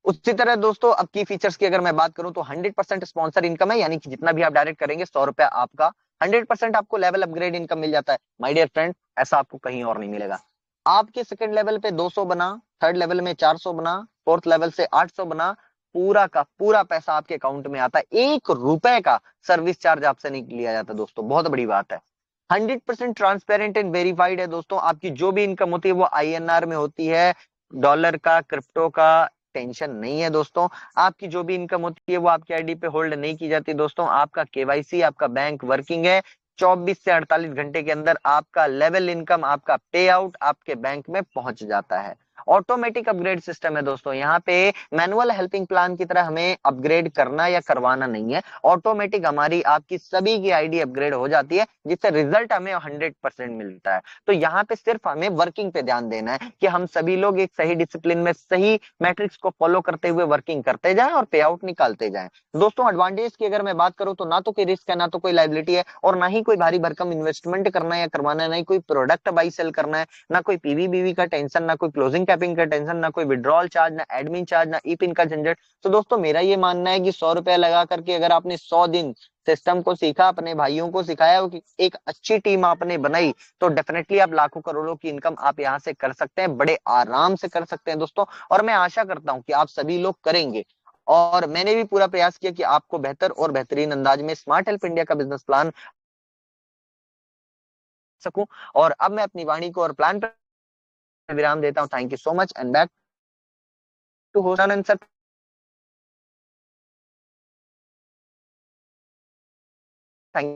उसी तरह दोस्तों अब की फीचर्स की अगर मैं बात करूं तो 100% स्पॉन्सर इनकम है, यानी कि जितना भी आप डायरेक्ट करेंगे 100 रुपया आपका, 100% आपको लेवल अपग्रेड इनकम मिल जाता है। माय डियर फ्रेंड, ऐसा आपको कहीं और नहीं मिलेगा। आपके सेकंड लेवल पे 200 बना, थर्ड लेवल में 400 बना, फोर्थ लेवल से 800 बना, पूरा का पूरा पैसा आपके अकाउंट में आता है। 1 रुपए का सर्विस चार्ज आपसे नहीं लिया जाता दोस्तों, बहुत बड़ी बात है। 100% ट्रांसपेरेंट एंड वेरीफाइड है दोस्तों। आपकी जो भी इनकम होती है वो INR में होती है, डॉलर का, क्रिप्टो का टेंशन नहीं है दोस्तों। आपकी जो भी इनकम होती है वो आपकी आईडी पे होल्ड नहीं की जाती दोस्तों। आपका KYC, आपका बैंक वर्किंग है, 24 से 48 घंटे के अंदर आपका लेवल इनकम, आपका पे आउट आपके बैंक में पहुंच जाता है। ऑटोमेटिक अपग्रेड सिस्टम है दोस्तों, यहाँ पे मैनुअल हेल्पिंग प्लान की तरह हमें अपग्रेड करना या करवाना नहीं है। ऑटोमेटिक हमारी आपकी सभी की आईडी अपग्रेड हो जाती है, जिससे रिजल्ट हमें 100% मिलता है। तो यहाँ पे सिर्फ हमें वर्किंग पे ध्यान देना है कि हम सभी लोग एक सही डिसिप्लिन में, सही मैट्रिक्स को फॉलो करते हुए वर्किंग करते जाएं और पे आउट निकालते जाएं। दोस्तों एडवांटेज की अगर मैं बात करूं तो ना तो कोई रिस्क है, ना तो कोई लाइबिलिटी है, और ना ही कोई भारी भरकम इन्वेस्टमेंट करना है या करवाना है, ना ही कोई प्रोडक्ट बाई सेल करना है, ना कोई PV BV का टेंशन, ना कोई क्लोजिंग कैपिंग का टेंशन, ना कोई विड्रॉल चार्ज, ना एडमिन चार्ज, ना ई पिन का झंझट। तो दोस्तों मेरा ये मानना है कि 100 रुपया लगा करके अगर आपने 100 दिन सिस्टम को सीखा, अपने भाइयों को सिखाया, कि एक अच्छी टीम आपने बनाई, तो डेफिनेटली आप लाखों करोड़ों की इनकम आप यहाँ से कर सकते हैं, बड़े आराम से कर सकते हैं दोस्तों। और मैं आशा करता हूँ कि आप सभी लोग करेंगे। और मैंने भी पूरा प्रयास किया कि आपको बेहतर और बेहतरीन अंदाज में स्मार्ट हेल्प इंडिया का बिजनेस प्लान सकूं। और अब मैं अपनी वाणी को और प्लान पर विराम देता हूं। Thank you so much and back to host Anand sir. Thank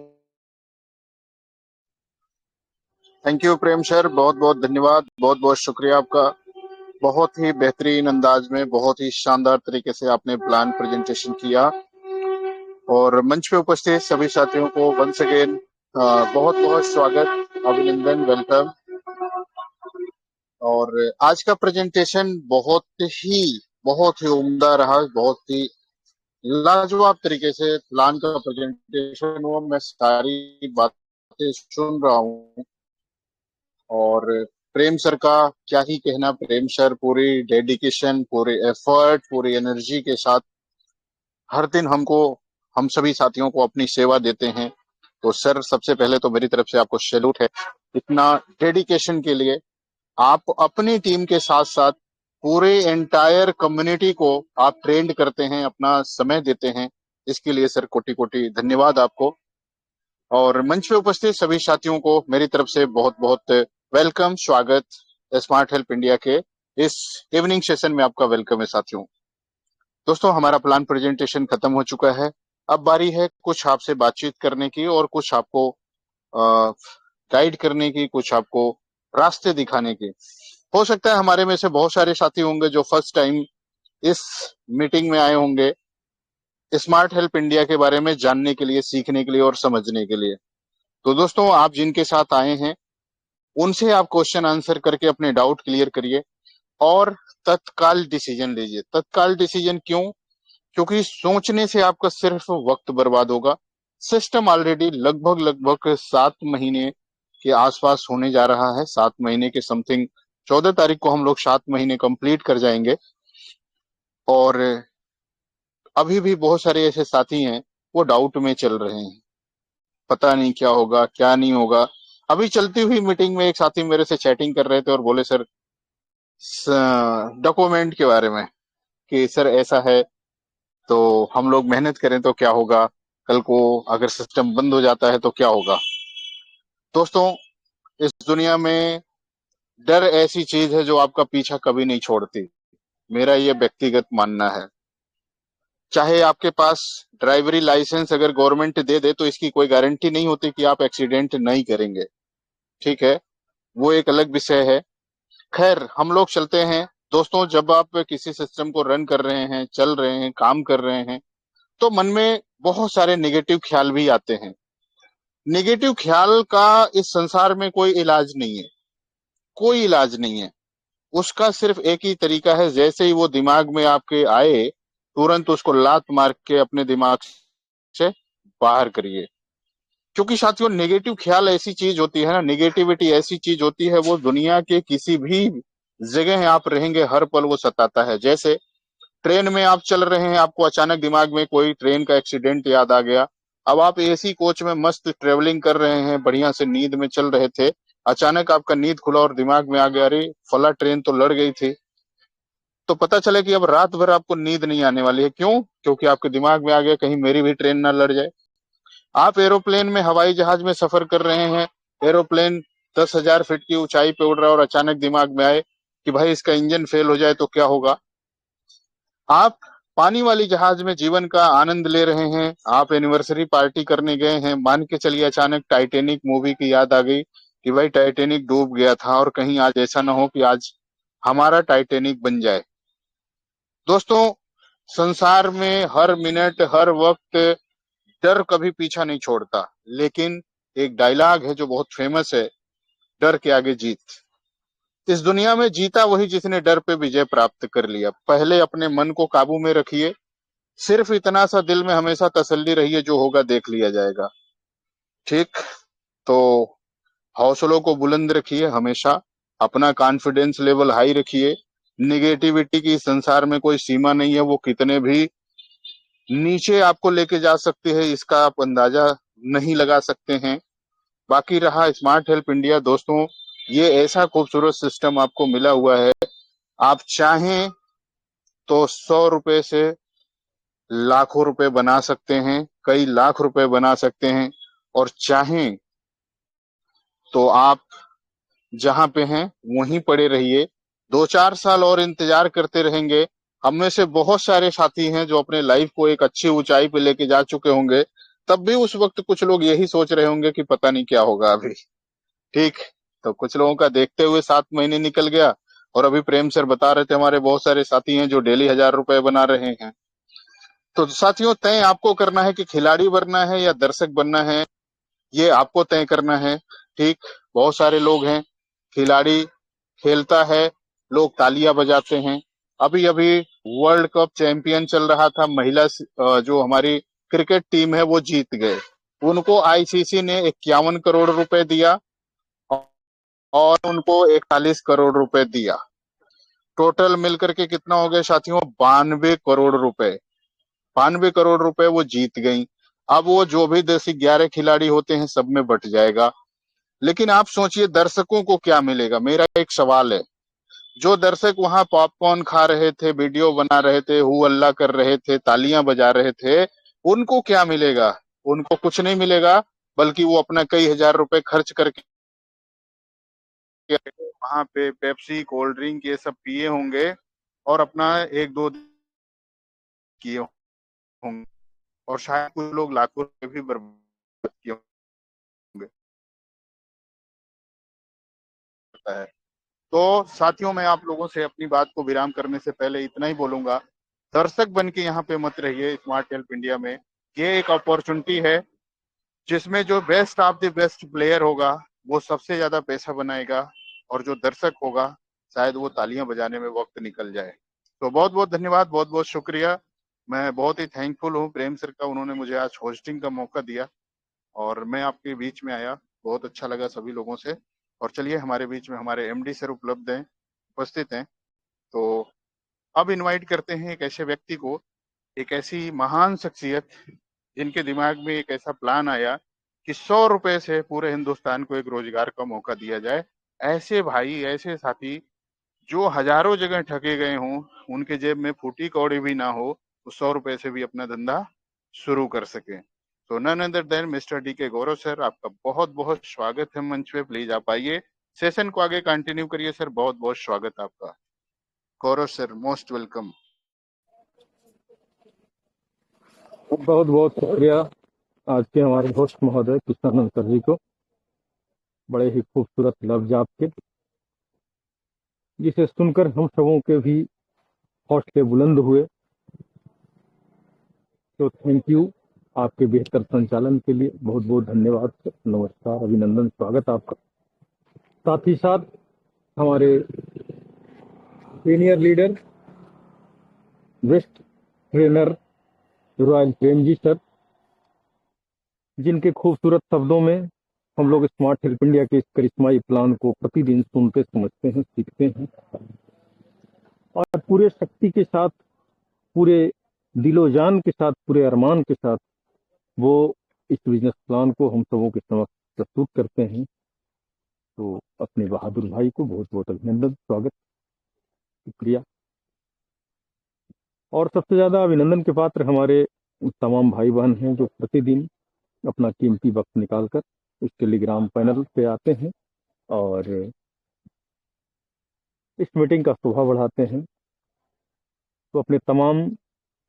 thank you Prem sir, बहुत बहुत धन्यवाद, बहुत बहुत शुक्रिया आपका। बहुत ही बेहतरीन अंदाज में, बहुत ही शानदार तरीके से आपने प्लान प्रेजेंटेशन किया। और मंच पे उपस्थित सभी साथियों को वंस अगेन बहुत बहुत स्वागत, अभिनंदन, वेलकम। और आज का प्रेजेंटेशन बहुत ही उम्दा रहा, बहुत ही लाजवाब तरीके से प्लान का प्रेजेंटेशन हुआ। मैं सारी बातें सुन रहा हूँ और प्रेम सर का क्या ही कहना। प्रेम सर पूरी डेडिकेशन, पूरे एफर्ट, पूरी एनर्जी के साथ हर दिन हम सभी साथियों को अपनी सेवा देते हैं। तो सर सबसे पहले तो मेरी तरफ से आपको सैल्यूट है, इतना डेडिकेशन के लिए। आप अपनी टीम के साथ साथ पूरे एंटायर कम्युनिटी को आप ट्रेंड करते हैं, अपना समय देते हैं, इसके लिए सर कोटि कोटि धन्यवाद आपको। और मंच पे उपस्थित सभी साथियों को मेरी तरफ से बहुत बहुत वेलकम, स्वागत। स्मार्ट हेल्प इंडिया के इस इवनिंग सेशन में आपका वेलकम है साथियों। दोस्तों हमारा प्लान प्रेजेंटेशन खत्म हो चुका है। अब बारी है कुछ आपसे बातचीत करने की और कुछ आपको गाइड करने की, कुछ आपको रास्ते दिखाने की। हो सकता है हमारे में से बहुत सारे साथी होंगे जो फर्स्ट टाइम इस मीटिंग में आए होंगे स्मार्ट हेल्प इंडिया के बारे में जानने के लिए, सीखने के लिए और समझने के लिए। तो दोस्तों, आप जिनके साथ आए हैं उनसे आप क्वेश्चन आंसर करके अपने डाउट क्लियर करिए और तत्काल डिसीजन लीजिए। तत्काल डिसीजन क्यों? क्योंकि सोचने से आपका सिर्फ वक्त बर्बाद होगा। सिस्टम ऑलरेडी लगभग लगभग 7 महीने के आसपास होने जा रहा है। 7 महीने के समथिंग, 14 तारीख को हम लोग 7 महीने कंप्लीट कर जाएंगे। और अभी भी बहुत सारे ऐसे साथी हैं वो डाउट में चल रहे हैं, पता नहीं क्या होगा क्या नहीं होगा। अभी चलती हुई मीटिंग में एक साथी मेरे से चैटिंग कर रहे थे और बोले सर, डॉक्यूमेंट के बारे में, कि सर ऐसा है तो हम लोग मेहनत करें तो क्या होगा, कल को अगर सिस्टम बंद हो जाता है तो क्या होगा। दोस्तों, इस दुनिया में डर ऐसी चीज है जो आपका पीछा कभी नहीं छोड़ती। मेरा ये व्यक्तिगत मानना है। चाहे आपके पास ड्राइवरी लाइसेंस अगर गवर्नमेंट दे दे तो इसकी कोई गारंटी नहीं होती कि आप एक्सीडेंट नहीं करेंगे। ठीक है, वो एक अलग विषय है। खैर, हम लोग चलते हैं। दोस्तों, जब आप किसी सिस्टम को रन कर रहे हैं, चल रहे हैं, काम कर रहे हैं, तो मन में बहुत सारे नेगेटिव ख्याल भी आते हैं। नेगेटिव ख्याल का इस संसार में कोई इलाज नहीं है। कोई इलाज नहीं है। उसका सिर्फ एक ही तरीका है, जैसे ही वो दिमाग में आपके आए तुरंत उसको लात मार के अपने दिमाग से बाहर करिए। क्योंकि साथियों, नेगेटिव ख्याल ऐसी चीज होती है ना, नेगेटिविटी ऐसी चीज होती है, वो दुनिया के किसी भी जगह आप रहेंगे हर पल वो सताता है। जैसे ट्रेन में आप चल रहे हैं, आपको अचानक दिमाग में कोई ट्रेन का एक्सीडेंट याद आ गया। अब आप एसी कोच में मस्त ट्रेवलिंग कर रहे हैं, बढ़िया से नींद में चल रहे थे, अचानक आपका नींद खुला और दिमाग में आ गया, अरे फला ट्रेन तो लड़ गई थी। तो पता चले कि अब रात भर आपको नींद नहीं आने वाली है। क्यों? क्योंकि आपके दिमाग में आ गया कहीं मेरी भी ट्रेन ना लड़ जाए। आप एरोप्लेन में, हवाई जहाज में सफर कर रहे हैं, एरोप्लेन 10,000 फीट की ऊंचाई पे उड़ रहा है और अचानक दिमाग में आए कि भाई इसका इंजन फेल हो जाए तो क्या होगा। आप पानी वाली जहाज में जीवन का आनंद ले रहे हैं, आप एनिवर्सरी पार्टी करने गए हैं, मान के चलिए अचानक टाइटेनिक मूवी की याद आ गई कि भाई टाइटेनिक डूब गया था और कहीं आज ऐसा ना हो कि आज हमारा टाइटेनिक बन जाए। दोस्तों, संसार में हर मिनट हर वक्त डर कभी पीछा नहीं छोड़ता। लेकिन एक डायलॉग है जो बहुत फेमस है, डर के आगे जीत। इस दुनिया में जीता वही जिसने डर पे विजय प्राप्त कर लिया। पहले अपने मन को काबू में रखिए। सिर्फ इतना सा दिल में हमेशा तसल्ली रही है, जो होगा देख लिया जाएगा। ठीक? तो हौसलों को बुलंद रखिए हमेशा, अपना कॉन्फिडेंस लेवल हाई रखिए। निगेटिविटी की संसार में कोई सीमा नहीं है, वो कितने भी नीचे आपको लेके जा सकती है, इसका आप अंदाजा नहीं लगा सकते हैं। बाकी रहा स्मार्ट हेल्प इंडिया, दोस्तों, ये ऐसा खूबसूरत सिस्टम आपको मिला हुआ है। आप चाहें तो 100 रुपए से लाखों रुपए बना सकते हैं, कई लाख रुपए बना सकते हैं। और चाहें तो आप जहां पे हैं वहीं पड़े रहिए। 2-4 साल और इंतजार करते रहेंगे। हम में से बहुत सारे साथी हैं जो अपने लाइफ को एक अच्छी ऊंचाई पे लेके जा चुके होंगे, तब भी उस वक्त कुछ लोग यही सोच रहे होंगे कि पता नहीं क्या होगा अभी। ठीक? तो कुछ लोगों का देखते हुए 7 महीने निकल गया। और अभी प्रेम सर बता रहे थे हमारे बहुत सारे साथी हैं जो डेली 1,000 रुपए बना रहे हैं। तो साथियों, तय आपको करना है कि खिलाड़ी बनना है या दर्शक बनना है, ये आपको तय करना है। ठीक? बहुत सारे लोग हैं, खिलाड़ी खेलता है, लोग तालियां बजाते हैं। अभी अभी वर्ल्ड कप चैंपियन चल रहा था, महिला जो हमारी क्रिकेट टीम है वो जीत गए। उनको आईसीसी ने 51 करोड़ रुपए दिया और उनको 41 करोड़ रुपए दिया। टोटल मिलकर के कितना हो गया साथियों? 92 करोड़ रुपए। 92 करोड़ रुपए वो जीत गई। अब वो जो भी 10-11 खिलाड़ी होते हैं सब में बट जाएगा। लेकिन आप सोचिए दर्शकों को क्या मिलेगा। मेरा एक सवाल है, जो दर्शक वहां पॉपकॉर्न खा रहे थे, वीडियो बना रहे थे, हु अल्लाह कर रहे थे, तालियां बजा रहे थे, उनको क्या मिलेगा? उनको कुछ नहीं मिलेगा, बल्कि वो अपना कई हजार रुपए खर्च करके वहां पे पेप्सी, कोल्ड ड्रिंक ये सब पिए होंगे और अपना एक दो किए होंगे। और शायद कुछ लोग लाखों रुपए भी बर्बाद किए होंगे। है। तो साथियों, मैं आप लोगों से अपनी बात को विराम करने से पहले इतना ही बोलूंगा दर्शक बन के यहाँ पे मत रहिए स्मार्ट हेल्प इंडिया में। ये एक अपॉर्चुनिटी है जिसमें जो best of the best player होगा वो सबसे ज्यादा पैसा बनाएगा, और जो दर्शक होगा शायद वो तालियां बजाने में वक्त निकल जाए। तो बहुत बहुत धन्यवाद, बहुत बहुत शुक्रिया। मैं बहुत ही थैंकफुल हूँ प्रेम सर का, उन्होंने मुझे आज होस्टिंग का मौका दिया और मैं आपके बीच में आया। बहुत अच्छा लगा सभी लोगों से। और चलिए, हमारे बीच में हमारे एमडी सर उपलब्ध हैं, उपस्थित हैं। तो अब इनवाइट करते हैं एक ऐसे व्यक्ति को, एक ऐसी महान शख्सियत जिनके दिमाग में एक ऐसा प्लान आया कि 100 रुपए से पूरे हिंदुस्तान को एक रोजगार का मौका दिया जाए। ऐसे भाई, ऐसे साथी जो हजारों जगह ठगे गए हों, उनके जेब में फूटी कौड़ी भी ना हो, तो 100 रुपए से भी अपना धंधा शुरू कर सके। तो none other than mister D K Gaurav sir, आपका बहुत बहुत स्वागत है मंच पे। प्लीज आप आइए, सेशन को आगे कंटिन्यू करिए सर। बहुत बहुत स्वागत आपका। गौरव सर, मोस्ट वेलकम। बहुत बहुत शुक्रिया आज के हमारे होस्ट महोदय कृष्णानंद सर जी को। बड़े ही खूबसूरत लफ्ज आपके, जिसे सुनकर हम सबों के भी हौसले बुलंद हुए। तो थैंक यू आपके बेहतर संचालन के लिए, बहुत बहुत धन्यवाद सर। नमस्कार, अभिनंदन, स्वागत आपका। साथ ही साथ हमारे senior leader, best trainer Royal Prem ji sir, जिनके खूबसूरत शब्दों में हम लोग स्मार्ट हेल्प इंडिया के इस करिश्माई प्लान को प्रतिदिन सुनते, समझते हैं, सीखते हैं और पूरे शक्ति के साथ, पूरे दिलो जान के साथ, पूरे अरमान के साथ वो इस बिजनेस प्लान को हम सबों के समक्ष प्रस्तुत करते हैं। तो अपने बहादुर भाई को बहुत बहुत अभिनंदन, स्वागत, शुक्रिया। और सबसे ज्यादा अभिनंदन के पात्र हमारे तमाम भाई बहन हैं जो प्रतिदिन अपना कीमती वक्त निकालकर इस टेलीग्राम पैनल पे आते हैं और इस मीटिंग का शोभा बढ़ाते हैं। तो अपने तमाम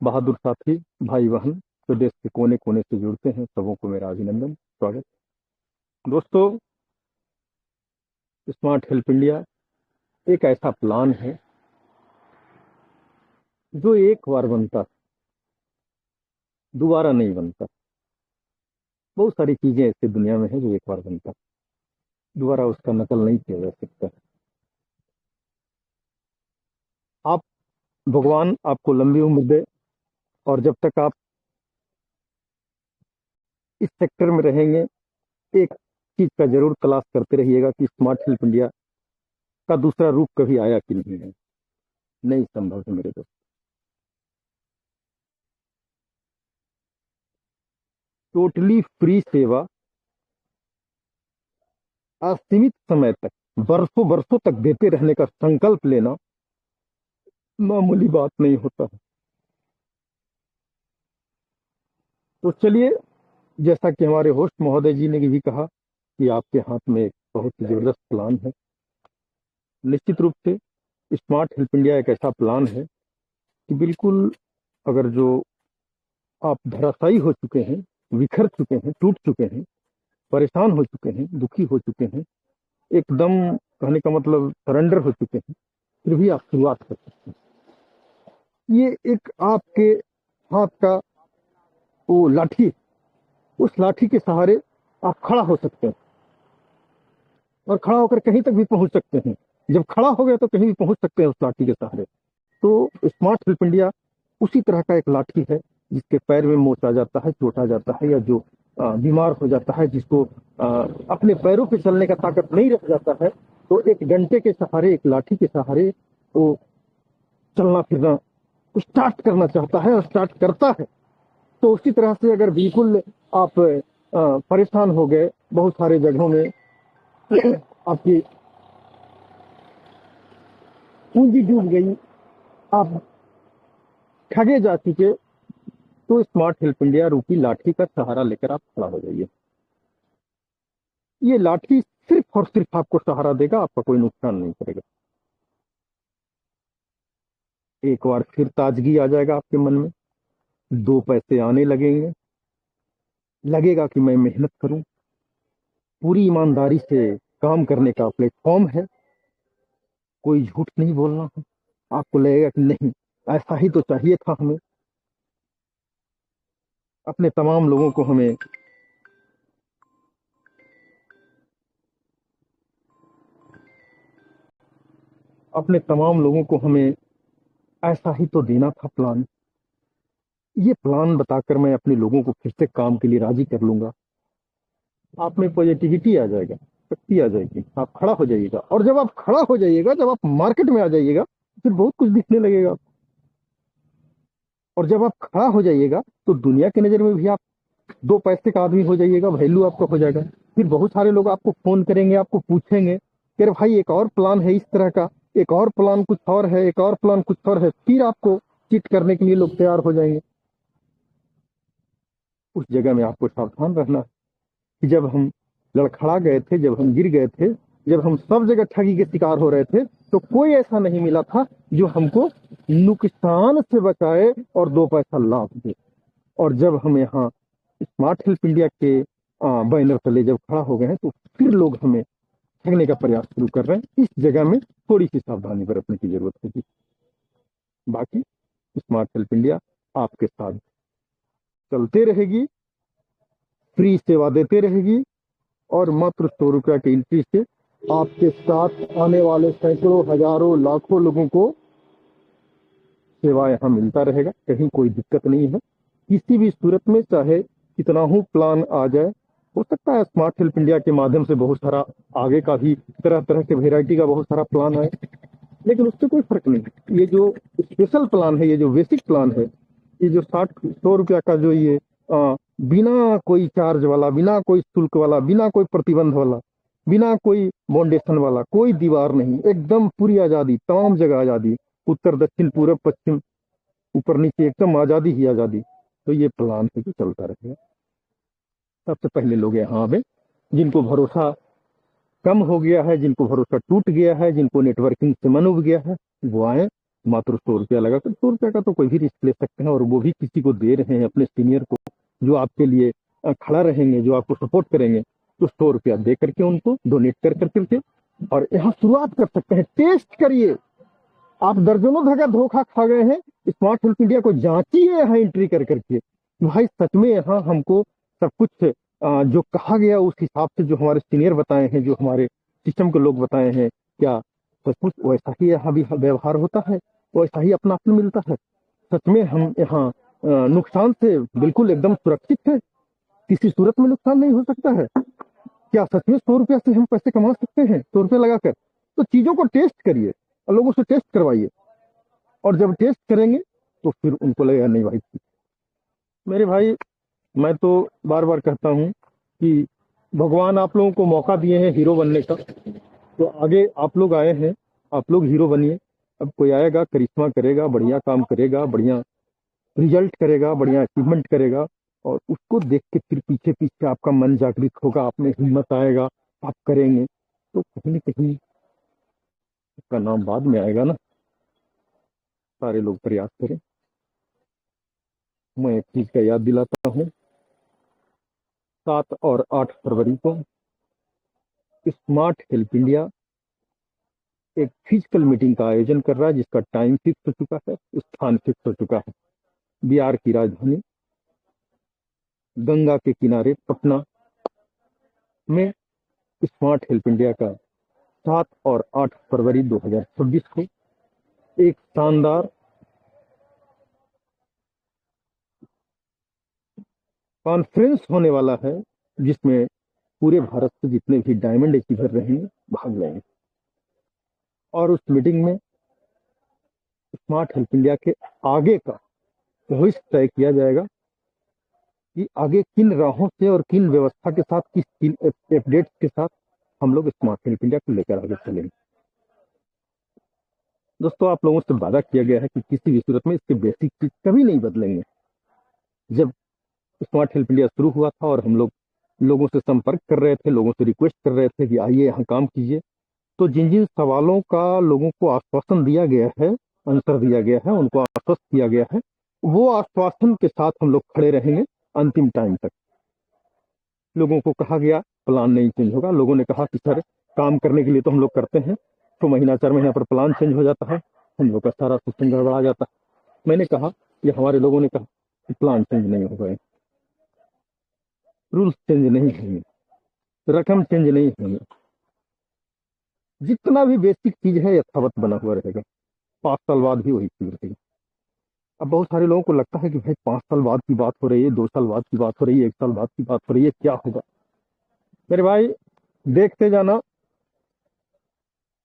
बहादुर साथी भाई बहन जो देश के कोने कोने से जुड़ते हैं, सबों को मेरा अभिनंदन, स्वागत। दोस्तों, स्मार्ट हेल्प इंडिया एक ऐसा प्लान है जो एक बार बनता, दोबारा नहीं बनता। बहुत सारी चीजें ऐसी दुनिया में है जो एक बार बनता, दोबारा उसका नकल नहीं किया जा सकता। आप, भगवान आपको लंबी उम्र दे, और जब तक आप इस सेक्टर में रहेंगे, एक चीज का जरूर तलाश करते रहिएगा कि स्मार्ट हेल्प इंडिया का दूसरा रूप कभी आया कि नहीं है। नहीं संभव है मेरे दोस्त। टोटली फ्री सेवा, असीमित समय तक, बरसों बरसों तक देते रहने का संकल्प लेना मामूली बात नहीं होता है। तो चलिए, जैसा कि हमारे होस्ट महोदय जी ने भी कहा कि आपके हाथ में एक बहुत ही जबरदस्त प्लान है। निश्चित रूप से स्मार्ट हेल्प इंडिया एक ऐसा प्लान है कि बिल्कुल, अगर जो आप धराशायी हो चुके हैं, बिखर चुके हैं, टूट चुके हैं, परेशान हो चुके हैं, दुखी हो चुके हैं, एकदम कहने का मतलब सरेंडर हो चुके हैं, फिर भी आप शुरुआत कर सकते हैं। ये एक आपके हाथ का वो लाठी, उस लाठी के सहारे आप खड़ा हो सकते हैं और खड़ा होकर कहीं तक भी पहुंच सकते हैं। जब खड़ा हो गए तो कहीं भी पहुंच सकते हैं उस लाठी के सहारे। तो स्मार्ट हेल्प इंडिया उसी तरह का एक लाठी है जिसके पैर में मोच आ जाता है, चोट आ जाता है, या जो बीमार हो जाता है, जिसको अपने पैरों पे चलने का ताकत नहीं रह जाता है, तो एक डंडे के सहारे, एक लाठी के सहारे वो चलना फिरना स्टार्ट करना चाहता है और स्टार्ट करता है। तो उसी तरह से अगर बिल्कुल आप परेशान हो गए, बहुत सारे जगहों में आपकी पूंजी डूब गई, आप ठगे जा चुके, तो स्मार्ट हेल्प इंडिया रूपी लाठी का सहारा लेकर आप खड़ा हो जाइए। ये लाठी सिर्फ और सिर्फ आपको सहारा देगा, आपका कोई नुकसान नहीं करेगा। एक बार फिर ताजगी आ जाएगा आपके मन में, दो पैसे आने लगेंगे, लगेगा कि मैं मेहनत करूं, पूरी ईमानदारी से काम करने का प्लेटफॉर्म है, कोई झूठ नहीं बोलना है। आपको लगेगा कि नहीं, ऐसा ही तो चाहिए था हमें। अपने तमाम लोगों को हमें अपने तमाम लोगों को हमें ऐसा ही तो देना था प्लान। ये प्लान बताकर मैं अपने लोगों को फिर से काम के लिए राजी कर लूंगा। आप में पॉजिटिविटी आ जाएगा, शक्ति आ जाएगी, आप खड़ा हो जाइएगा। और जब आप खड़ा हो जाइएगा, जब आप मार्केट में आ जाइएगा, फिर बहुत कुछ दिखने लगेगा। और जब आप खड़ा हो जाइएगा तो दुनिया की नजर में भी आप 2 पैसे का आदमी हो जाइएगा, वैल्यू आपका हो जाएगा। फिर बहुत सारे लोग आपको फोन करेंगे, आपको पूछेंगे कि अरे भाई एक और प्लान है इस तरह का, एक और प्लान कुछ और है, एक और प्लान कुछ और है। फिर आपको चीट करने के लिए लोग तैयार हो जाएंगे। उस जगह में आपको सावधान रहना है कि जब हम लड़खड़ा गए थे, जब हम गिर गए थे, जब हम सब जगह ठगी के शिकार हो रहे थे, तो कोई ऐसा नहीं मिला था जो हमको नुकसान से बचाए और 2 पैसा लाभ दे। और जब हम यहाँ स्मार्ट हेल्प इंडिया के बैनर तले जब खड़ा हो गए हैं, तो फिर लोग हमें ठगने का प्रयास शुरू कर रहे हैं। इस जगह में थोड़ी सी सावधानी बरतने की जरूरत होगी। बाकी स्मार्ट हेल्प इंडिया आपके साथ चलते रहेगी, फ्री सेवा देते रहेगी, और मात्र 100 रुपया की एंट्री से आपके साथ आने वाले सैकड़ों, हजारों, लाखों लोगों को सेवा यहाँ मिलता रहेगा। कहीं कोई दिक्कत नहीं है किसी भी सूरत में, चाहे कितना ही प्लान आ जाए। हो सकता है स्मार्ट हेल्प इंडिया के माध्यम से बहुत सारा आगे का भी तरह तरह के वेराइटी का बहुत सारा प्लान आए, लेकिन उससे कोई फर्क नहीं। ये जो स्पेशल प्लान है, ये जो बेसिक प्लान है, ये जो 100 रुपया का जो ये बिना कोई चार्ज वाला, बिना कोई शुल्क वाला, बिना कोई प्रतिबंध वाला, बिना कोई बाउंडेशन वाला, कोई दीवार नहीं, एकदम पूरी आजादी, तमाम जगह आजादी, उत्तर दक्षिण पूरब पश्चिम ऊपर नीचे एकदम आजादी ही आजादी। तो ये प्लान है जो चलता रहेगा। सबसे पहले लोग यहाँ आवे जिनको भरोसा कम हो गया है, जिनको भरोसा टूट गया है, जिनको नेटवर्किंग से मन उब गया है, वो आए। मात्र 100 रुपया लगाकर, 100 रुपया का तो कोई भी रिस्क ले सकते हैं, और वो भी किसी को दे रहे हैं, अपने सीनियर को, जो आपके लिए खड़ा रहेंगे, जो आपको सपोर्ट करेंगे। तो 100 रुपया दे करके उनको डोनेट कर करके और यहाँ शुरुआत कर सकते हैं। टेस्ट करिए। आप दर्जनों जगह धोखा खा गए हैं, स्मार्ट हेल्प इंडिया को जांचिए यहाँ एंट्री कर करके। भाई सच में यहाँ हमको सब कुछ जो कहा गया उस हिसाब से, जो हमारे सीनियर बताए हैं, जो हमारे सिस्टम के लोग बताए हैं, क्या सचमुच वैसा ही यहाँ भी व्यवहार होता है, वैसा ही अपनापन मिलता है? सच में हम यहाँ नुकसान से बिल्कुल एकदम सुरक्षित है? किसी सूरत में नुकसान नहीं हो सकता है क्या? सच में 100 रुपया से हम पैसे कमा सकते हैं, 100 रुपया लगाकर? तो चीजों को टेस्ट करिए और लोगों से टेस्ट करवाइए, और जब टेस्ट करेंगे तो फिर उनको लगेगा नहीं भाई। मेरे भाई, मैं तो बार बार कहता हूँ कि भगवान आप लोगों को मौका दिए हैं हीरो बनने का, तो आगे आप लोग आए हैं, आप लोग हीरो बनिए। अब कोई आएगा, करिश्मा करेगा, बढ़िया काम करेगा, बढ़िया रिजल्ट करेगा, बढ़िया अचीवमेंट करेगा, और उसको देख के फिर पीछे पीछे आपका मन जागृत होगा, आप में हिम्मत आएगा, आप करेंगे, तो कहीं न कहीं उसका नाम बाद में आएगा ना। सारे लोग प्रयास करें। मैं एक चीज का याद दिलाता हूँ, 7 और 8 फरवरी को स्मार्ट हेल्प इंडिया एक फिजिकल मीटिंग का आयोजन कर रहा है, जिसका टाइम फिक्स हो चुका है, स्थान फिक्स हो चुका है। बिहार की राजधानी गंगा के किनारे पटना में स्मार्ट हेल्प इंडिया का 7 और 8 फरवरी 2026 को एक शानदार कॉन्फ्रेंस होने वाला है, जिसमें पूरे भारत से जितने भी डायमंड अचीवर रहेंगे भाग लेंगे। और उस मीटिंग में स्मार्ट हेल्प इंडिया के आगे का भविष्य तय किया जाएगा कि आगे किन राहों से और किन व्यवस्था के साथ, किन अपडेट्स के साथ हम लोग स्मार्ट हेल्प इंडिया को लेकर आगे चलेंगे। दोस्तों, आप लोगों से वादा किया गया है कि किसी भी सूरत में इसके बेसिक चीज कभी नहीं बदलेंगे। जब स्मार्ट हेल्प इंडिया शुरू हुआ था और हम लोग लोगों से संपर्क कर रहे थे, लोगों से रिक्वेस्ट कर रहे थे कि आइए यहाँ काम कीजिए, तो जिन जिन सवालों का लोगों को आश्वासन दिया गया है, आंसर दिया गया है, उनको आश्वस्त किया गया है, वो आश्वासन के साथ हम लोग खड़े रहेंगे अंतिम टाइम तक। लोगों को कहा गया प्लान नहीं चेंज होगा। लोगों ने कहा कि सर काम करने के लिए तो हम लोग करते हैं, तो महीना 4 महीना पर प्लान चेंज हो जाता है, हम लोग का सारा सिस्टम गड़बड़ा जाता है। मैंने कहा, या हमारे लोगों ने कहा कि प्लान चेंज नहीं हो गए, रूल्स चेंज नहीं होंगे, रकम चेंज नहीं होंगे, जितना भी बेसिक चीज है यथावत बना हुआ रहेगा, 5 साल बाद भी वही चीज रहेगी। अब बहुत सारे लोगों को लगता है कि भाई 5 साल बाद की बात हो रही है, 2 साल बाद की बात हो रही है, 1 साल बाद की बात हो रही है, क्या होगा? मेरे भाई, देखते जाना।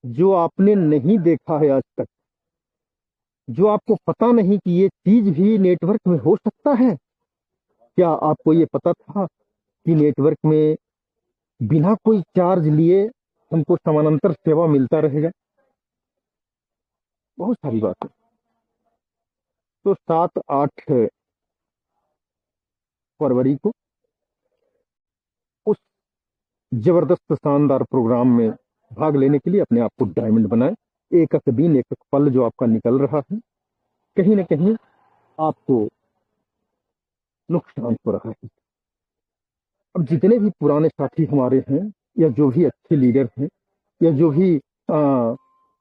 जो आपने नहीं देखा है आज तक, जो आपको पता नहीं कि ये चीज भी नेटवर्क में हो सकता है, क्या आपको ये पता था कि नेटवर्क में बिना कोई चार्ज लिए हमको समानांतर सेवा मिलता रहेगा? बहुत सारी बात है। तो 7-8 फरवरी को उस जबरदस्त शानदार प्रोग्राम में भाग लेने के लिए अपने आप को डायमंड बनाए। एक एक दिन, एक एक पल जो आपका निकल रहा है, कहीं ना कहीं आपको नुकसान हो रहा है। अब जितने भी पुराने साथी हमारे हैं, या जो भी अच्छे लीडर हैं, या जो भी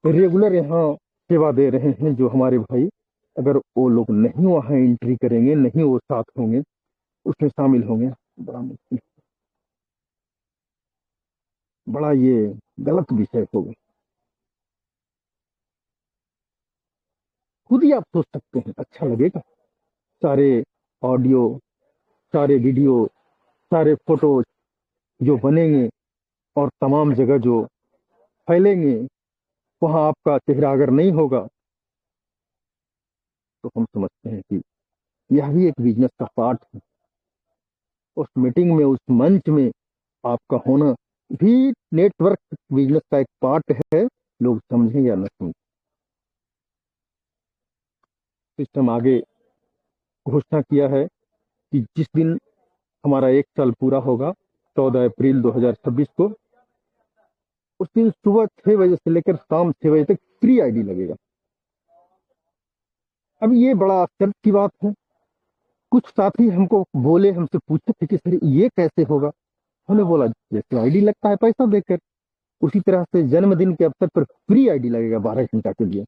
रेगुलर यहाँ सेवा दे रहे हैं, जो हमारे भाई, अगर वो लोग नहीं वहाँ एंट्री करेंगे, नहीं वो साथ होंगे, उसमें शामिल होंगे, बड़ा मुश्किल, बड़ा ये गलत विषय होगा। खुद ही आप सोच सकते हैं, अच्छा लगेगा? सारे ऑडियो, सारे वीडियो, सारे फोटोज जो बनेंगे और तमाम जगह जो फैलेंगे, वहां आपका चेहरा अगर नहीं होगा, तो हम समझते हैं कि यह भी एक बिजनेस का पार्ट है। उस मीटिंग में, उस मंच में आपका होना भी नेटवर्क बिजनेस का एक पार्ट है, लोग समझें या न समझें। सिस्टम आगे घोषणा किया है कि जिस दिन हमारा 1 साल पूरा होगा, 14 अप्रैल 2026 को, उस दिन सुबह 6 बजे से लेकर शाम 6 बजे तक फ्री आईडी लगेगा। अब ये बड़ा आश्चर्य की बात है। कुछ साथी हमको बोले, हमसे पूछे थे कि सर ये कैसे होगा? हमने बोला, जैसे आईडी लगता है पैसा देकर, उसी तरह से जन्मदिन के अवसर पर फ्री आईडी लगेगा 12 घंटा के लिए।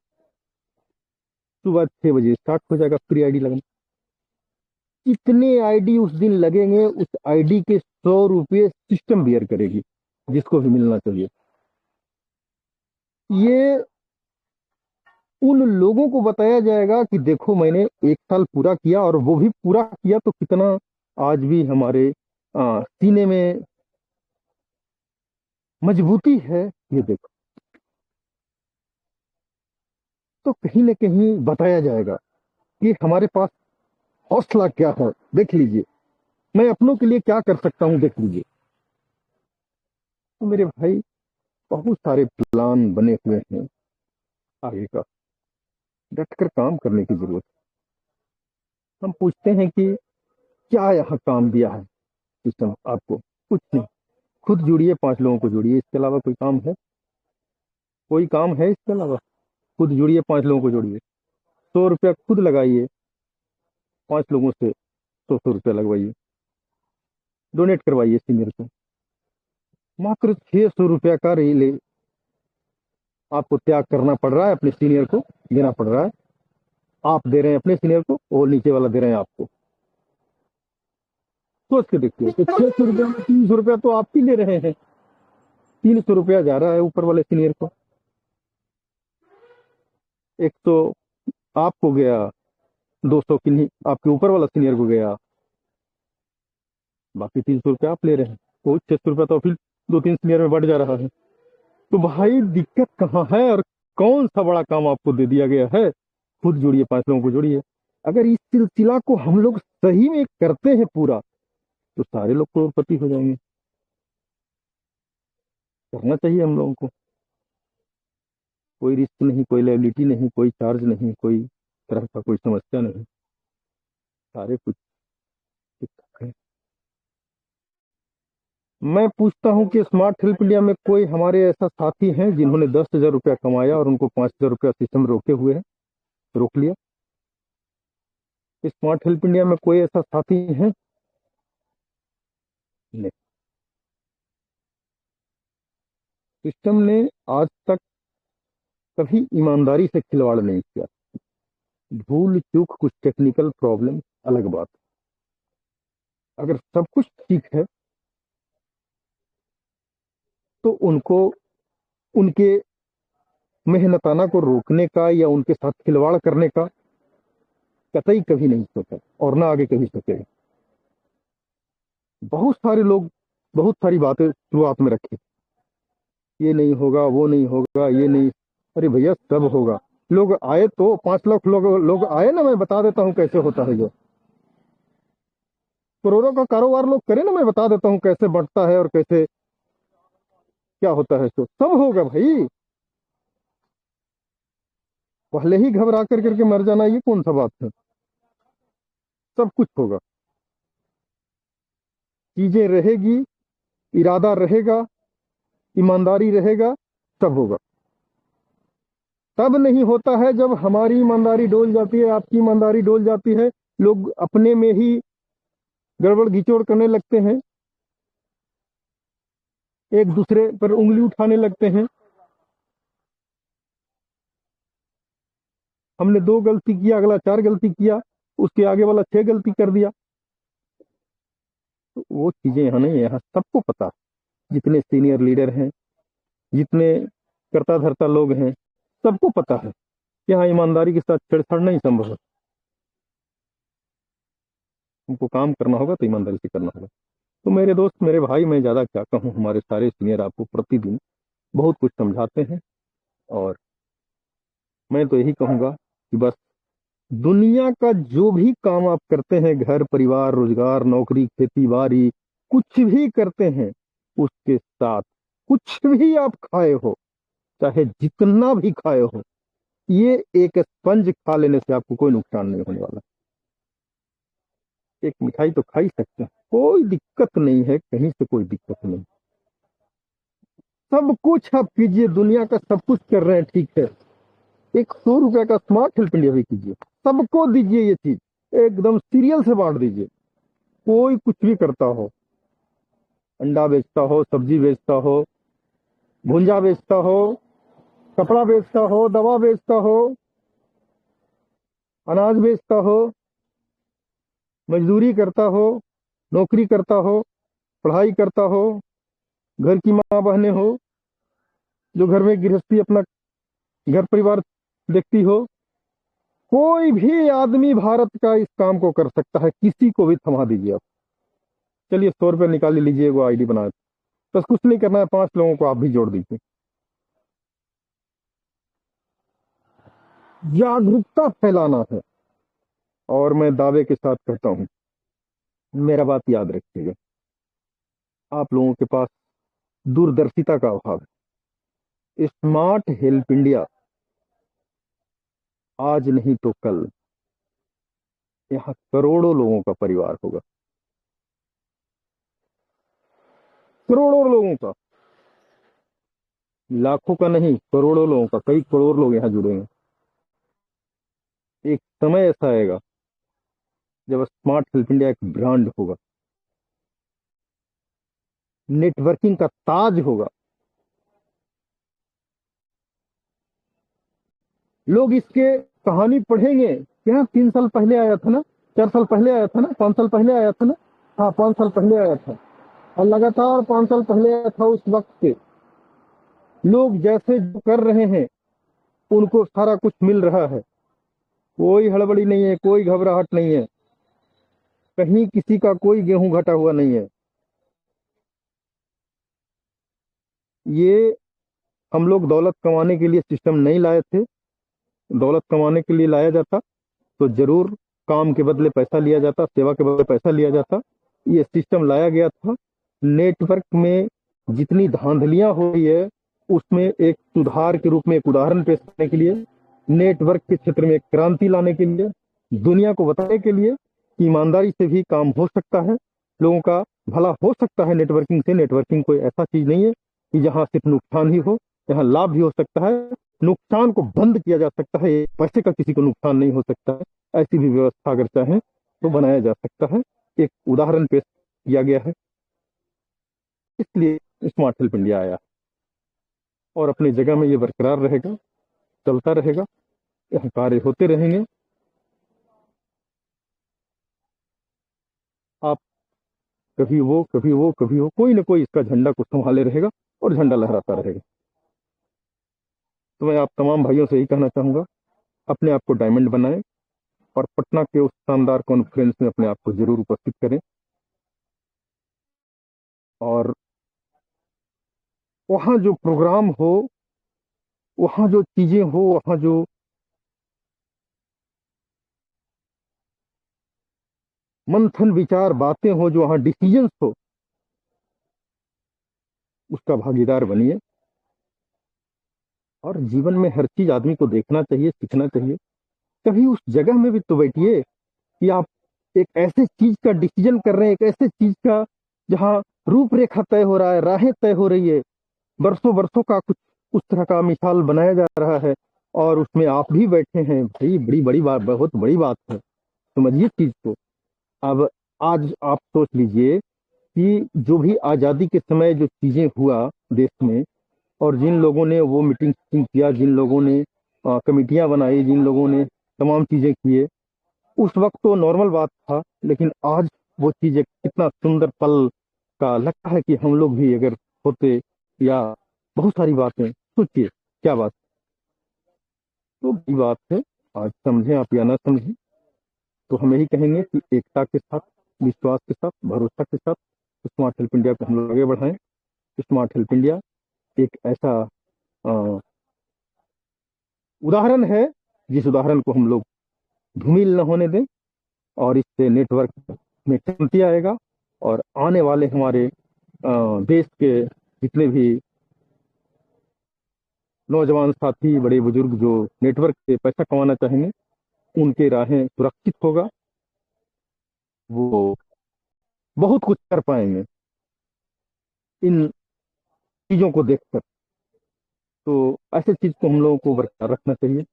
सुबह 6 बजे स्टार्ट हो जाएगा फ्री आईडी लगना। कितने आईडी उस दिन लगेंगे, उस आईडी के 100 रुपये सिस्टम बियर करेगी, जिसको भी मिलना चाहिए। ये उन लोगों को बताया जाएगा कि देखो, मैंने 1 साल पूरा किया, और वो भी पूरा किया तो कितना आज भी हमारे सीने में मजबूती है, ये देखो। तो कहीं ना कहीं बताया जाएगा कि हमारे पास हौसला क्या है, देख लीजिए। मैं अपनों के लिए क्या कर सकता हूं, देख लीजिए। तो मेरे भाई, बहुत सारे प्लान बने हुए हैं आगे का, डटकर काम करने की जरूरत है। हम पूछते हैं कि क्या यहाँ काम दिया है सिस्टम आपको? कुछ नहीं। खुद जुड़िए, 5 लोगों को जोड़िए, इसके अलावा कोई काम है? कोई काम है इसके अलावा? खुद जुड़िए, 5 लोगों को जोड़िए, 100 रुपया खुद लगाइए, 5 लोगों से 100-100 रुपया लगवाइए, डोनेट करवाइए सीनियर को। मात्र 600 रुपया का रिले आपको त्याग करना पड़ रहा है, अपने सीनियर को देना पड़ रहा है। आप दे रहे हैं अपने सीनियर को, और नीचे वाला दे रहे हैं आपको। सोच के देखिए, तो 600 रुपया में 300 रुपया तो आप ही ले रहे हैं, 300 रुपया जा रहा है ऊपर वाले सीनियर को। एक तो आपको गया, 200 किन्हीं आपके ऊपर वाला सीनियर को गया, बाकी 300 रुपया आप ले रहे हैं, तो 600 रुपया तो फिर 2-3 सीनियर में बढ़ जा रहा है। तो भाई, दिक्कत कहाँ है, और कौन सा बड़ा काम आपको दे दिया गया है? खुद जोड़िए, 5 लोगों को जोड़िए। अगर इस सिलसिला को हम लोग सही में करते हैं पूरा, तो सारे लोग करोड़पति हो जाएंगे। करना चाहिए हम लोगों को। कोई रिस्क नहीं, कोई लायबिलिटी नहीं, कोई चार्ज नहीं, कोई तरह का कोई समस्या नहीं, सारे कुछ ठीक ठाक है। मैं पूछता हूँ कि स्मार्ट हेल्प इंडिया में कोई हमारे ऐसा साथी हैं जिन्होंने 10,000 रुपया कमाया और उनको 5,000 रुपया सिस्टम रोके हुए है, रोक लिया? स्मार्ट हेल्प इंडिया में कोई ऐसा साथी है? नहीं। सिस्टम ने आज तक कभी ईमानदारी से खिलवाड़ नहीं किया। भूल चूक कुछ टेक्निकल प्रॉब्लम अलग बात। अगर सब कुछ ठीक है तो उनको उनके मेहनताना को रोकने का या उनके साथ खिलवाड़ करने का कतई कभी नहीं सोचा और ना आगे कभी सोचेगा। बहुत सारे लोग बहुत सारी बातें शुरुआत में रखे, ये नहीं होगा, वो नहीं होगा, ये नहीं। अरे भैया सब होगा। लोग आए तो 5 लाख लोग आए ना, मैं बता देता हूँ कैसे होता है। जो करोड़ों का कारोबार लोग करें ना, मैं बता देता हूँ कैसे बढ़ता है और कैसे क्या होता है। तो सब होगा भाई। पहले ही घबरा करके मर जाना ये कौन सा बात है। सब कुछ होगा, चीजें रहेगी, इरादा रहेगा, ईमानदारी रहेगा, सब होगा। तब नहीं होता है जब हमारी ईमानदारी डोल जाती है, आपकी ईमानदारी डोल जाती है, लोग अपने में ही गड़बड़ घिचोड़ करने लगते हैं, एक दूसरे पर उंगली उठाने लगते हैं। हमने 2 गलती किया, अगला 4 गलती किया, उसके आगे वाला 6 गलती कर दिया। तो वो चीजें यहाँ नहीं है। यहाँ सबको पता है, जितने सीनियर लीडर हैं, जितने करता धरता लोग हैं, सबको पता है कि यहाँ ईमानदारी के साथ छेड़छाड़ नहीं संभव है। हमको काम करना होगा तो ईमानदारी से करना होगा। तो मेरे दोस्त, मेरे भाई, मैं ज्यादा क्या कहूँ, हमारे सारे सीनियर आपको प्रतिदिन बहुत कुछ समझाते हैं। और मैं तो यही कहूंगा कि बस दुनिया का जो भी काम आप करते हैं, घर परिवार रोजगार नौकरी खेती बाड़ी कुछ भी करते हैं, उसके साथ कुछ भी आप खाए हो, चाहे जितना भी खाए हो, ये एक स्पंज खा लेने से आपको कोई नुकसान नहीं होने वाला। एक मिठाई तो खा ही सकते हैं, कोई दिक्कत नहीं है, कहीं से कोई दिक्कत नहीं। सब कुछ आप कीजिए, दुनिया का सब कुछ कर रहे हैं, ठीक है। एक 100 रुपए का स्मार्ट हेल्प इंडिया भी कीजिए, सबको दीजिए ये चीज, एकदम सीरियल से बांट दीजिए। कोई कुछ भी करता हो, अंडा बेचता हो, सब्जी बेचता हो, भुंजा बेचता हो, कपड़ा बेचता हो, दवा बेचता हो, अनाज बेचता हो, मजदूरी करता हो, नौकरी करता हो, पढ़ाई करता हो, घर की माँ बहनें हो, जो घर में गृहस्थी अपना घर परिवार देखती हो, कोई भी आदमी भारत का इस काम को कर सकता है। किसी को भी थमा दीजिए आप। चलिए 100 रुपये निकाल लीजिए, वो आईडी बना, बस कुछ नहीं करना है, 5 लोगों को आप भी जोड़ दीजिए। जागरूकता फैलाना है। और मैं दावे के साथ कहता हूं, मेरा बात याद रखिएगा, आप लोगों के पास दूरदर्शिता का अभाव है। स्मार्ट हेल्प इंडिया आज नहीं तो कल यहाँ करोड़ों लोगों का परिवार होगा, करोड़ों लोगों का, लाखों का नहीं, करोड़ों लोगों का। कई करोड़ लोग यहाँ जुड़ेंगे। एक समय ऐसा आएगा जब स्मार्ट हेल्प इंडिया एक ब्रांड होगा, नेटवर्किंग का ताज होगा। लोग इसके कहानी पढ़ेंगे, यहाँ 3 साल पहले आया था ना, 4 साल पहले आया था ना, 5 साल पहले आया था ना। हाँ, 5 साल पहले आया था, और लगातार 5 साल पहले आया था। उस वक्त के लोग जैसे जो कर रहे हैं, उनको सारा कुछ मिल रहा है। कोई हड़बड़ी नहीं है, कोई घबराहट नहीं है, कहीं किसी का कोई गेहूं घटा हुआ नहीं है। ये हम लोग दौलत कमाने के लिए सिस्टम नहीं लाए थे। दौलत कमाने के लिए लाया जाता तो जरूर काम के बदले पैसा लिया जाता, सेवा के बदले पैसा लिया जाता। ये सिस्टम लाया गया था नेटवर्क में जितनी धांधलियां हो रही है, उसमें एक सुधार के रूप में एक उदाहरण पेश करने के लिए, नेटवर्क के क्षेत्र में एक क्रांति लाने के लिए, दुनिया को बताने के लिए कि ईमानदारी से भी काम हो सकता है, लोगों का भला हो सकता है नेटवर्किंग से। नेटवर्किंग कोई ऐसा चीज नहीं है कि जहां सिर्फ नुकसान ही हो, यहाँ लाभ भी हो सकता है। नुकसान को बंद किया जा सकता है, पैसे का किसी को नुकसान नहीं हो सकता है। ऐसी भी व्यवस्था अगर चाहें तो बनाया जा सकता है। एक उदाहरण पेश किया गया है, इसलिए स्मार्ट हेल्प इंडिया आया और अपनी जगह में ये बरकरार रहेगा, चलता रहेगा, यहाँ कार्य होते रहेंगे। कभी वो कभी वो कभी वो, कोई ना कोई इसका झंडा को संभाले रहेगा और झंडा लहराता रहेगा। तो मैं आप तमाम भाइयों से यही कहना चाहूंगा, अपने आप को डायमंड बनाएं और पटना के उस शानदार कॉन्फ्रेंस में अपने आप को जरूर उपस्थित करें। और वहाँ जो प्रोग्राम हो, वहाँ जो चीजें हो, वहाँ जो मंथन विचार बातें हो, जो वहाँ डिसीजंस हो, उसका भागीदार बनिए। और जीवन में हर चीज आदमी को देखना चाहिए, सीखना चाहिए। कभी उस जगह में भी तो बैठिए कि आप एक ऐसे चीज का डिसीजन कर रहे हैं, एक ऐसे चीज का जहाँ रूपरेखा तय हो रहा है, राहें तय हो रही है, बरसों बरसों का कुछ उस तरह का मिसाल बनाया जा रहा है, और उसमें आप भी बैठे हैं। भाई बड़ी बड़ी बात, बहुत बड़ी बात है, समझिए चीज को। अब आज आप सोच लीजिए कि जो भी आजादी के समय जो चीजें हुआ देश में, और जिन लोगों ने वो मीटिंग किया, जिन लोगों ने कमेटियां बनाई, जिन लोगों ने तमाम चीजें किए, उस वक्त तो नॉर्मल बात था। लेकिन आज वो चीज एक कितना सुंदर पल का लगता है कि हम लोग भी अगर होते, या बहुत सारी बातें सोचिए क्या बात। तो बड़ी बात है, आज समझें आप या ना समझें, तो हम यही कहेंगे कि एकता के साथ, विश्वास के साथ, भरोसा के साथ स्मार्ट हेल्प इंडिया को हम लोग आगे बढ़ाएं। स्मार्ट हेल्प इंडिया एक ऐसा अ, उदाहरण है, जिस उदाहरण को हम लोग धूमिल न होने दें, और इससे नेटवर्क में क्रांति आएगा। और आने वाले हमारे देश के जितने भी नौजवान साथी, बड़े बुजुर्ग जो नेटवर्क से पैसा कमाना चाहेंगे, उनके राहें सुरक्षित होगा, वो बहुत कुछ कर पाएंगे इन चीजों को देखकर। तो ऐसे चीज को हम लोगों को बरकरार रखना चाहिए,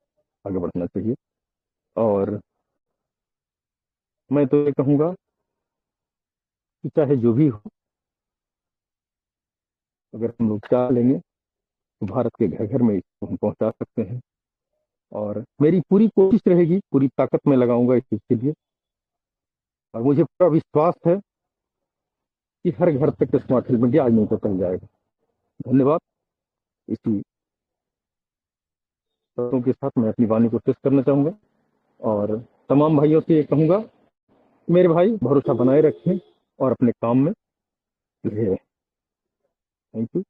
आगे बढ़ना चाहिए। और मैं तो ये कहूंगा कि चाहे जो भी हो, अगर हम लोग चाह लेंगे तो भारत के घर घर में इसको हम पहुंचा सकते हैं। और मेरी पूरी कोशिश रहेगी, पूरी ताकत मैं लगाऊंगा इस चीज के लिए। और मुझे पूरा विश्वास है कि हर घर तक स्मार्ट हेल्थ मीडिया आज नहीं तो पहुंच जाएगा। धन्यवाद। इसी शर्तों के साथ मैं अपनी वाणी को शेष करना चाहूंगा, और तमाम भाइयों से ये कहूंगा, मेरे भाई भरोसा बनाए रखें और अपने काम में लगे रहें। Thank you.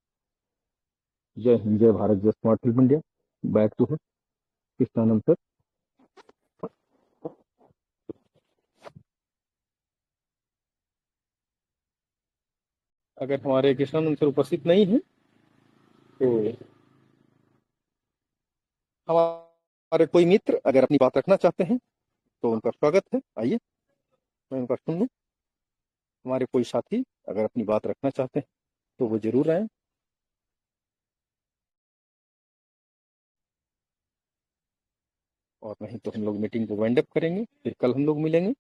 जय हिंद, जय भारत, जय smart health India. Back to Krishnanand sir. अगर हमारे कृष्णानंद सर उपस्थित नहीं है तो हमारे कोई मित्र अगर अपनी बात रखना चाहते हैं तो उनका स्वागत है, आइए मैं उनका सुन लूँ। हमारे कोई साथी अगर अपनी बात रखना चाहते हैं तो वो जरूर आए। और नहीं तो हम लोग मीटिंग को वाइंड अप करेंगे, फिर कल हम लोग मिलेंगे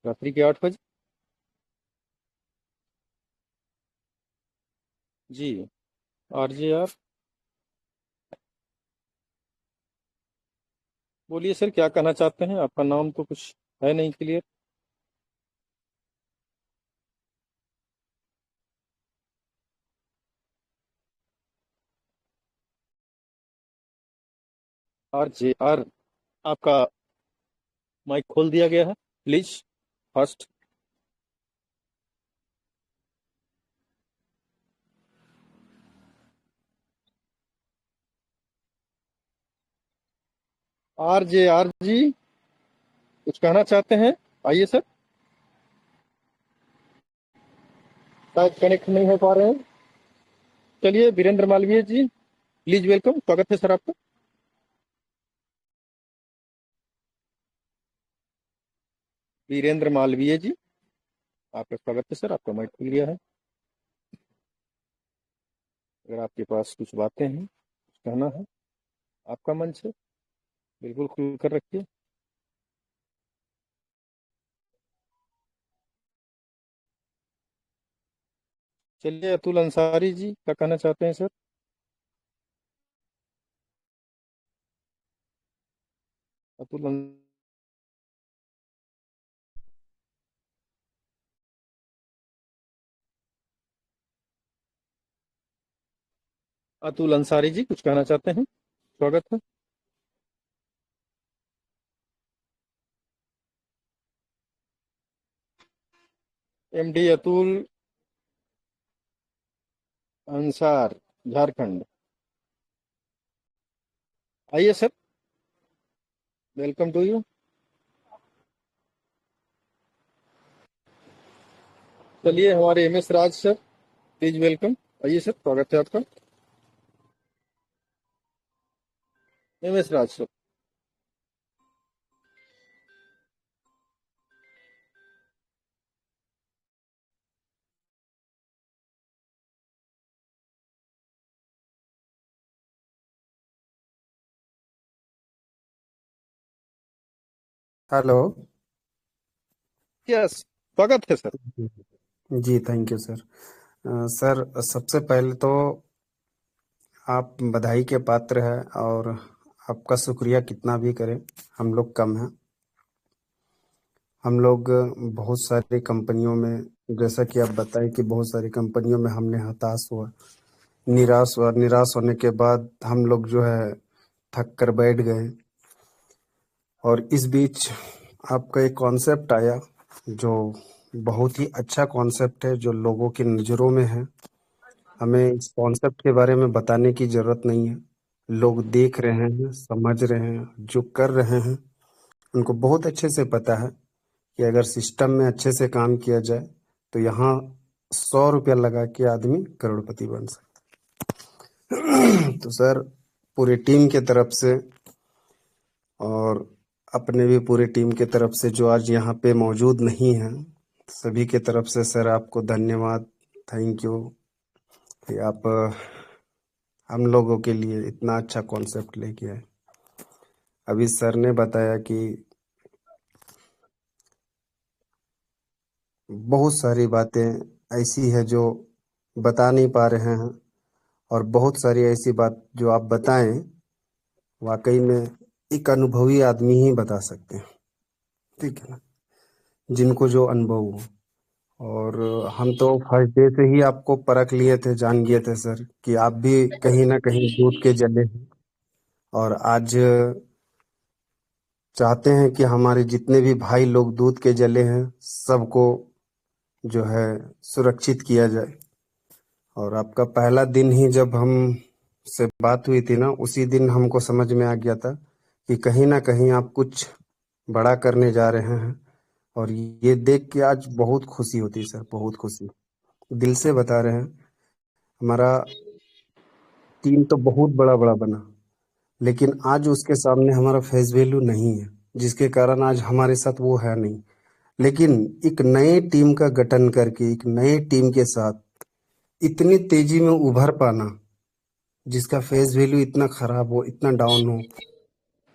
रात्रि के 8 बजे। जी, आरजे आर बोलिए सर, क्या कहना चाहते हैं? आपका नाम तो कुछ है नहीं क्लियर। आरजे आर, आपका माइक खोल दिया गया है, please first. RJ R G कुछ कहना चाहते हैं? आइए सर, शायद कनेक्ट नहीं हो पा रहे हैं। चलिए वीरेंद्र मालवीय जी, प्लीज वेलकम, स्वागत है सर आपका। वीरेंद्र मालवीय जी, आपका स्वागत है सर, आपका माइक खुल गया है। अगर आपके पास कुछ बातें हैं, कुछ कहना है, आपका मंच है, बिल्कुल खुल कर रखिए। चलिए अतुल अंसारी जी, क्या कहना चाहते हैं सर? अतुल अतुल अंसारी जी कुछ कहना चाहते हैं? स्वागत है। एमडी अतुल अंसार, झारखंड। आइए सर, वेलकम टू यू। चलिए, हमारे MS Raj sir, please welcome. आइए सर, स्वागत है आपका। MS Raj sir. Hello. Yes, स्वागत है सर। जी थैंक यू सर। सर सबसे पहले तो आप बधाई के पात्र हैं और आपका शुक्रिया कितना भी करें हम लोग कम हैं। हम लोग बहुत सारी कंपनियों में, जैसा कि आप बताएं कि बहुत सारी कंपनियों में हमने हताश हुआ, निराश होने के बाद हम लोग जो है थक कर बैठ गए। और इस बीच आपका एक कॉन्सेप्ट आया जो बहुत ही अच्छा कॉन्सेप्ट है, जो लोगों की नज़रों में है। हमें इस कॉन्सेप्ट के बारे में बताने की जरूरत नहीं है। लोग देख रहे हैं, समझ रहे हैं, जो कर रहे हैं उनको बहुत अच्छे से पता है कि अगर सिस्टम में अच्छे से काम किया जाए तो यहाँ 100 रुपया लगा के आदमी करोड़पति बन सकता। तो सर पूरी टीम के तरफ से और अपने भी पूरी टीम के तरफ से जो आज यहाँ पे मौजूद नहीं है, सभी के तरफ से सर आपको धन्यवाद, थैंक यू कि आप हम लोगों के लिए इतना अच्छा कॉन्सेप्ट लेके आए। अभी सर ने बताया कि बहुत सारी बातें ऐसी है जो बता नहीं पा रहे हैं, और बहुत सारी ऐसी बात जो आप बताएं वाकई में एक अनुभवी आदमी ही बता सकते हैं, ठीक है ना, जिनको जो अनुभव हो। और हम तो फर्स्ट डे से ही आपको परख लिए थे, जान गए थे सर कि आप भी कहीं ना कहीं दूध के जले हैं। और आज चाहते हैं कि हमारे जितने भी भाई लोग दूध के जले हैं सबको जो है सुरक्षित किया जाए। और आपका पहला दिन ही जब हम से बात हुई थी ना, उसी दिन हमको समझ में आ गया था कि कहीं ना कहीं आप कुछ बड़ा करने जा रहे हैं। और ये देख के आज बहुत खुशी होती है सर, बहुत खुशी, दिल से बता रहे हैं। हमारा टीम तो बहुत बड़ा बड़ा बना, लेकिन आज उसके सामने हमारा फेस वैल्यू नहीं है, जिसके कारण आज हमारे साथ वो है नहीं। लेकिन एक नए टीम का गठन करके एक नए टीम के साथ इतनी तेजी में उभर पाना, जिसका फेस वैल्यू इतना खराब हो, इतना डाउन हो,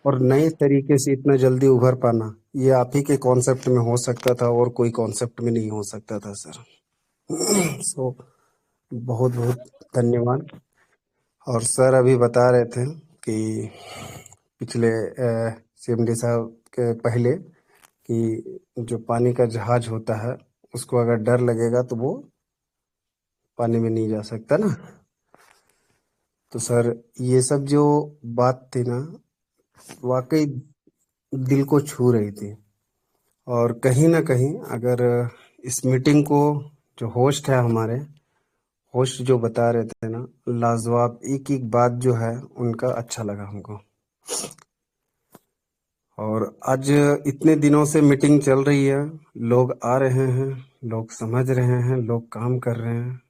और नए तरीके से इतना जल्दी उभर पाना, ये आप ही के कॉन्सेप्ट में हो सकता था और कोई कॉन्सेप्ट में नहीं हो सकता था सर। सो बहुत बहुत धन्यवाद। और सर अभी बता रहे थे कि पिछले सीएमडी साहब के पहले कि जो पानी का जहाज होता है उसको अगर डर लगेगा तो वो पानी में नहीं जा सकता ना। तो सर ये सब जो बात थी ना, वाकई दिल को छू रही थी। और कहीं ना कहीं अगर इस मीटिंग को जो होस्ट है, हमारे होस्ट जो बता रहे थे ना, लाजवाब, एक एक बात जो है उनका अच्छा लगा हमको। और आज इतने दिनों से मीटिंग चल रही है, लोग आ रहे हैं, लोग समझ रहे हैं, लोग काम कर रहे हैं।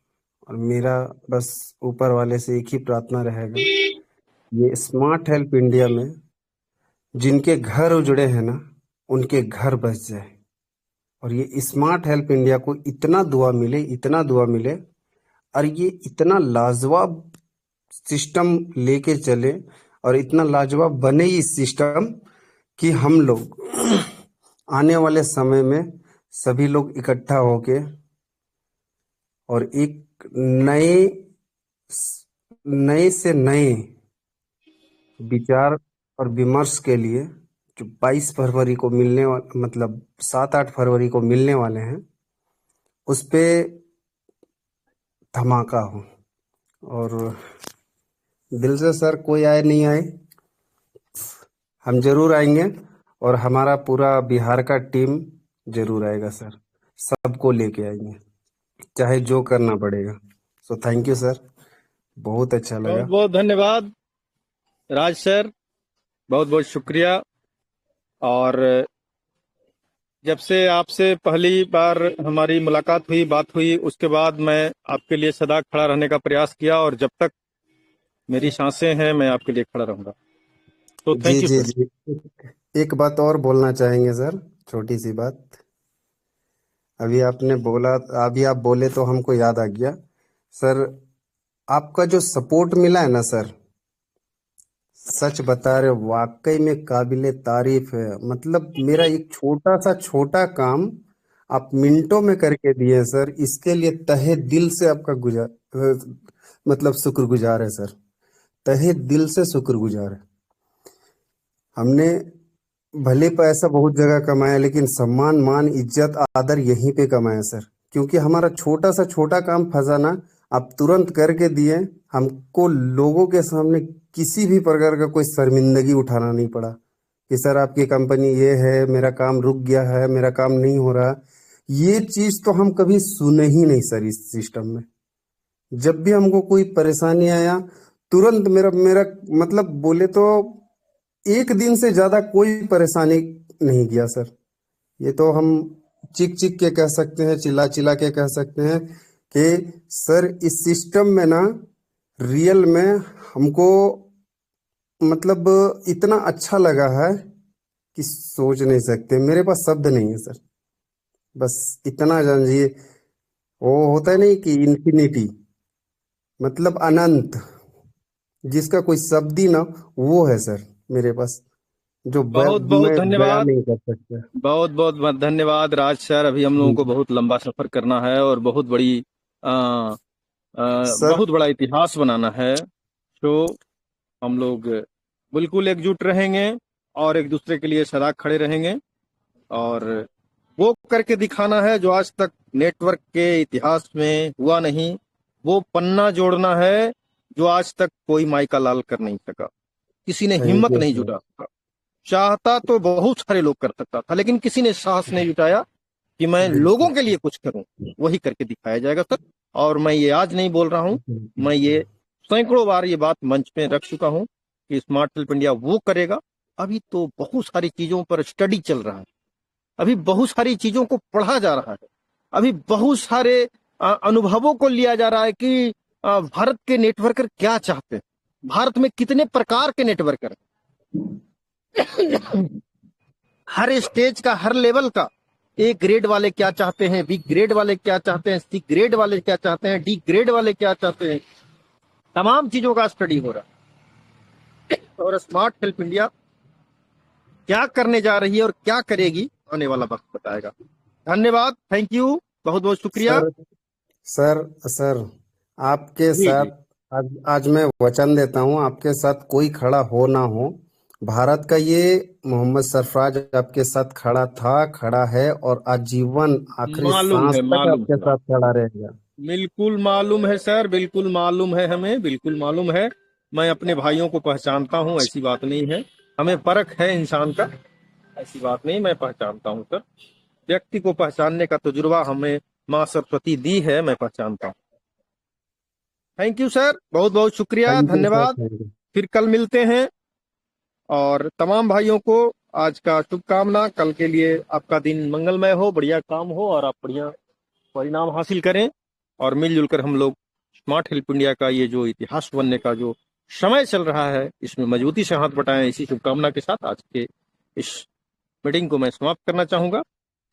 और मेरा बस ऊपर वाले से एक ही प्रार्थना रहेगा, ये स्मार्ट हेल्प इंडिया में जिनके घर उजड़े हैं ना, उनके घर बस जाए। और ये स्मार्ट हेल्प इंडिया को इतना दुआ मिले, इतना दुआ मिले, और ये इतना लाजवाब सिस्टम लेके चले, और इतना लाजवाब बने ये सिस्टम कि हम लोग आने वाले समय में सभी लोग इकट्ठा होके और एक नए नए से नए विचार और विमर्श के लिए, जो 22 फरवरी को मिलने वाला, मतलब 7-8 फरवरी को मिलने वाले हैं, उस पे धमाका हो। और दिल से सर, कोई आए नहीं आए, हम जरूर आएंगे। और हमारा पूरा बिहार का टीम जरूर आएगा सर, सबको लेके आएंगे, चाहे जो करना पड़ेगा। सो थैंक यू सर, बहुत अच्छा बहुत लगा। बहुत धन्यवाद राज सर, बहुत बहुत शुक्रिया। और जब से आपसे पहली बार हमारी मुलाकात हुई, बात हुई, उसके बाद मैं आपके लिए सदा खड़ा रहने का प्रयास किया, और जब तक मेरी सांसें हैं मैं आपके लिए खड़ा रहूंगा। तो जी थैंक यू जी सर। जी, एक बात और बोलना चाहेंगे सर, छोटी सी बात। अभी आपने बोला, अभी आप बोले तो हमको याद आ गया सर। आपका जो सपोर्ट मिला है ना सर, सच बता रहे हो, वाकई में काबिले तारीफ है। मतलब मेरा एक छोटा सा छोटा काम आप मिनटों में करके दिए हैं सर, इसके लिए तहे दिल से आपका मतलब शुक्रगुजार है सर, तहे दिल से शुक्रगुजार है। हमने भले पैसा बहुत जगह कमाया, लेकिन सम्मान, मान, इज्जत, आदर यहीं पे कमाया सर। क्योंकि हमारा छोटा सा छोटा काम फंसा ना, आप तुरंत करके दिए। हमको लोगों के सामने किसी भी प्रकार का कोई शर्मिंदगी उठाना नहीं पड़ा कि सर आपकी कंपनी ये है, मेरा काम रुक गया है, मेरा काम नहीं हो रहा। ये चीज तो हम कभी सुने ही नहीं सर इस सिस्टम में। जब भी हमको कोई परेशानी आया, तुरंत मेरा मेरा मतलब बोले तो एक दिन से ज्यादा कोई परेशानी नहीं किया सर। ये तो हम चिक चिक के कह सकते हैं, चिल्ला चिल्ला के कह सकते हैं कि सर इस सिस्टम में ना, रियल में हमको मतलब इतना अच्छा लगा है कि सोच नहीं सकते, मेरे पास शब्द नहीं है सर। बस इतना जानिए, वो होता है नहीं कि इन्फिनिटी, मतलब अनंत, जिसका कोई शब्द ही ना, वो है सर मेरे पास, जो बहुत बहुत मैं बयान धन्यवाद, नहीं कर सकता। बहुत बहुत धन्यवाद राज सर। अभी हम लोगों जी को बहुत लंबा सफर करना है और बहुत बड़ी आ, सर। बहुत बड़ा इतिहास बनाना है। तो हम लोग बिल्कुल एकजुट रहेंगे और एक दूसरे के लिए सदा खड़े रहेंगे, और वो करके दिखाना है जो आज तक नेटवर्क के इतिहास में हुआ नहीं। वो पन्ना जोड़ना है जो आज तक कोई माइका लाल कर नहीं सका, किसी ने थैंक हिम्मत यू नहीं सर। जुटा सका। चाहता तो बहुत सारे लोग कर सकता था, लेकिन किसी ने साहस नहीं जुटाया कि मैं लोगों बिल्कुल के लिए कुछ करूं। वही करके दिखाया जाएगा सर। और मैं ये आज नहीं बोल रहा हूं, बिल्कुल। मैं ये सैकड़ों बार ये बात मंच पे रख चुका हूं कि स्मार्ट हेल्प इंडिया वो करेगा। अभी तो बहुत सारी चीजों पर स्टडी चल रहा है, अभी बहुत सारी चीजों को पढ़ा जा रहा है, अभी बहुत सारे अनुभवों को लिया जा रहा है कि भारत के नेटवर्कर क्या चाहते हैं, भारत में कितने प्रकार के नेटवर्कर हैं, हर स्टेज का, हर लेवल का। ए ग्रेड वाले क्या चाहते हैं, बी ग्रेड वाले क्या चाहते हैं, सी ग्रेड वाले क्या चाहते हैं, डी ग्रेड वाले क्या चाहते हैं। तमाम चीजों का स्टडी हो रहा है, और स्मार्ट हेल्प इंडिया क्या करने जा रही है और क्या करेगी आने वाला वक्त बताएगा। धन्यवाद, थैंक यू, बहुत बहुत शुक्रिया। सर सर सर, आपके जी साथ जी, आज मैं वचन देता हूँ, आपके साथ कोई खड़ा हो ना हो, भारत का ये मोहम्मद सरफराज आपके साथ खड़ा था, खड़ा है, और आजीवन आखिरी मालूम सांस है, तक मालूम आपके है, साथ खड़ा रहेगा। बिल्कुल मालूम है सर, बिल्कुल मालूम है, हमें बिल्कुल मालूम है। मैं अपने भाइयों को पहचानता हूँ, ऐसी बात नहीं है। हमें परख है इंसान का, ऐसी बात नहीं, मैं पहचानता हूँ सर। व्यक्ति को पहचानने का तजुर्बा हमें माँ सरस्वती दी है, मैं पहचानता हूँ। थैंक यू सर, बहुत बहुत शुक्रिया, थैंक यू सर, धन्यवाद। Thank you. फिर कल मिलते हैं, और तमाम भाइयों को आज का शुभकामना। कल के लिए आपका दिन मंगलमय हो, बढ़िया काम हो, और आप बढ़िया परिणाम हासिल करें, और मिलजुल कर हम लोग स्मार्ट हेल्प इंडिया का ये जो इतिहास बनने का जो समय चल रहा है, इसमें मजबूती से हाथ बटाएं। इसी शुभकामना के साथ आज के इस मीटिंग को मैं समाप्त करना चाहूंगा।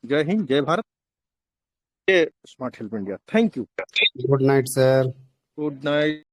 जय हिंद, जय भारत, जय smart help India. Thank you, good night sir. Good night.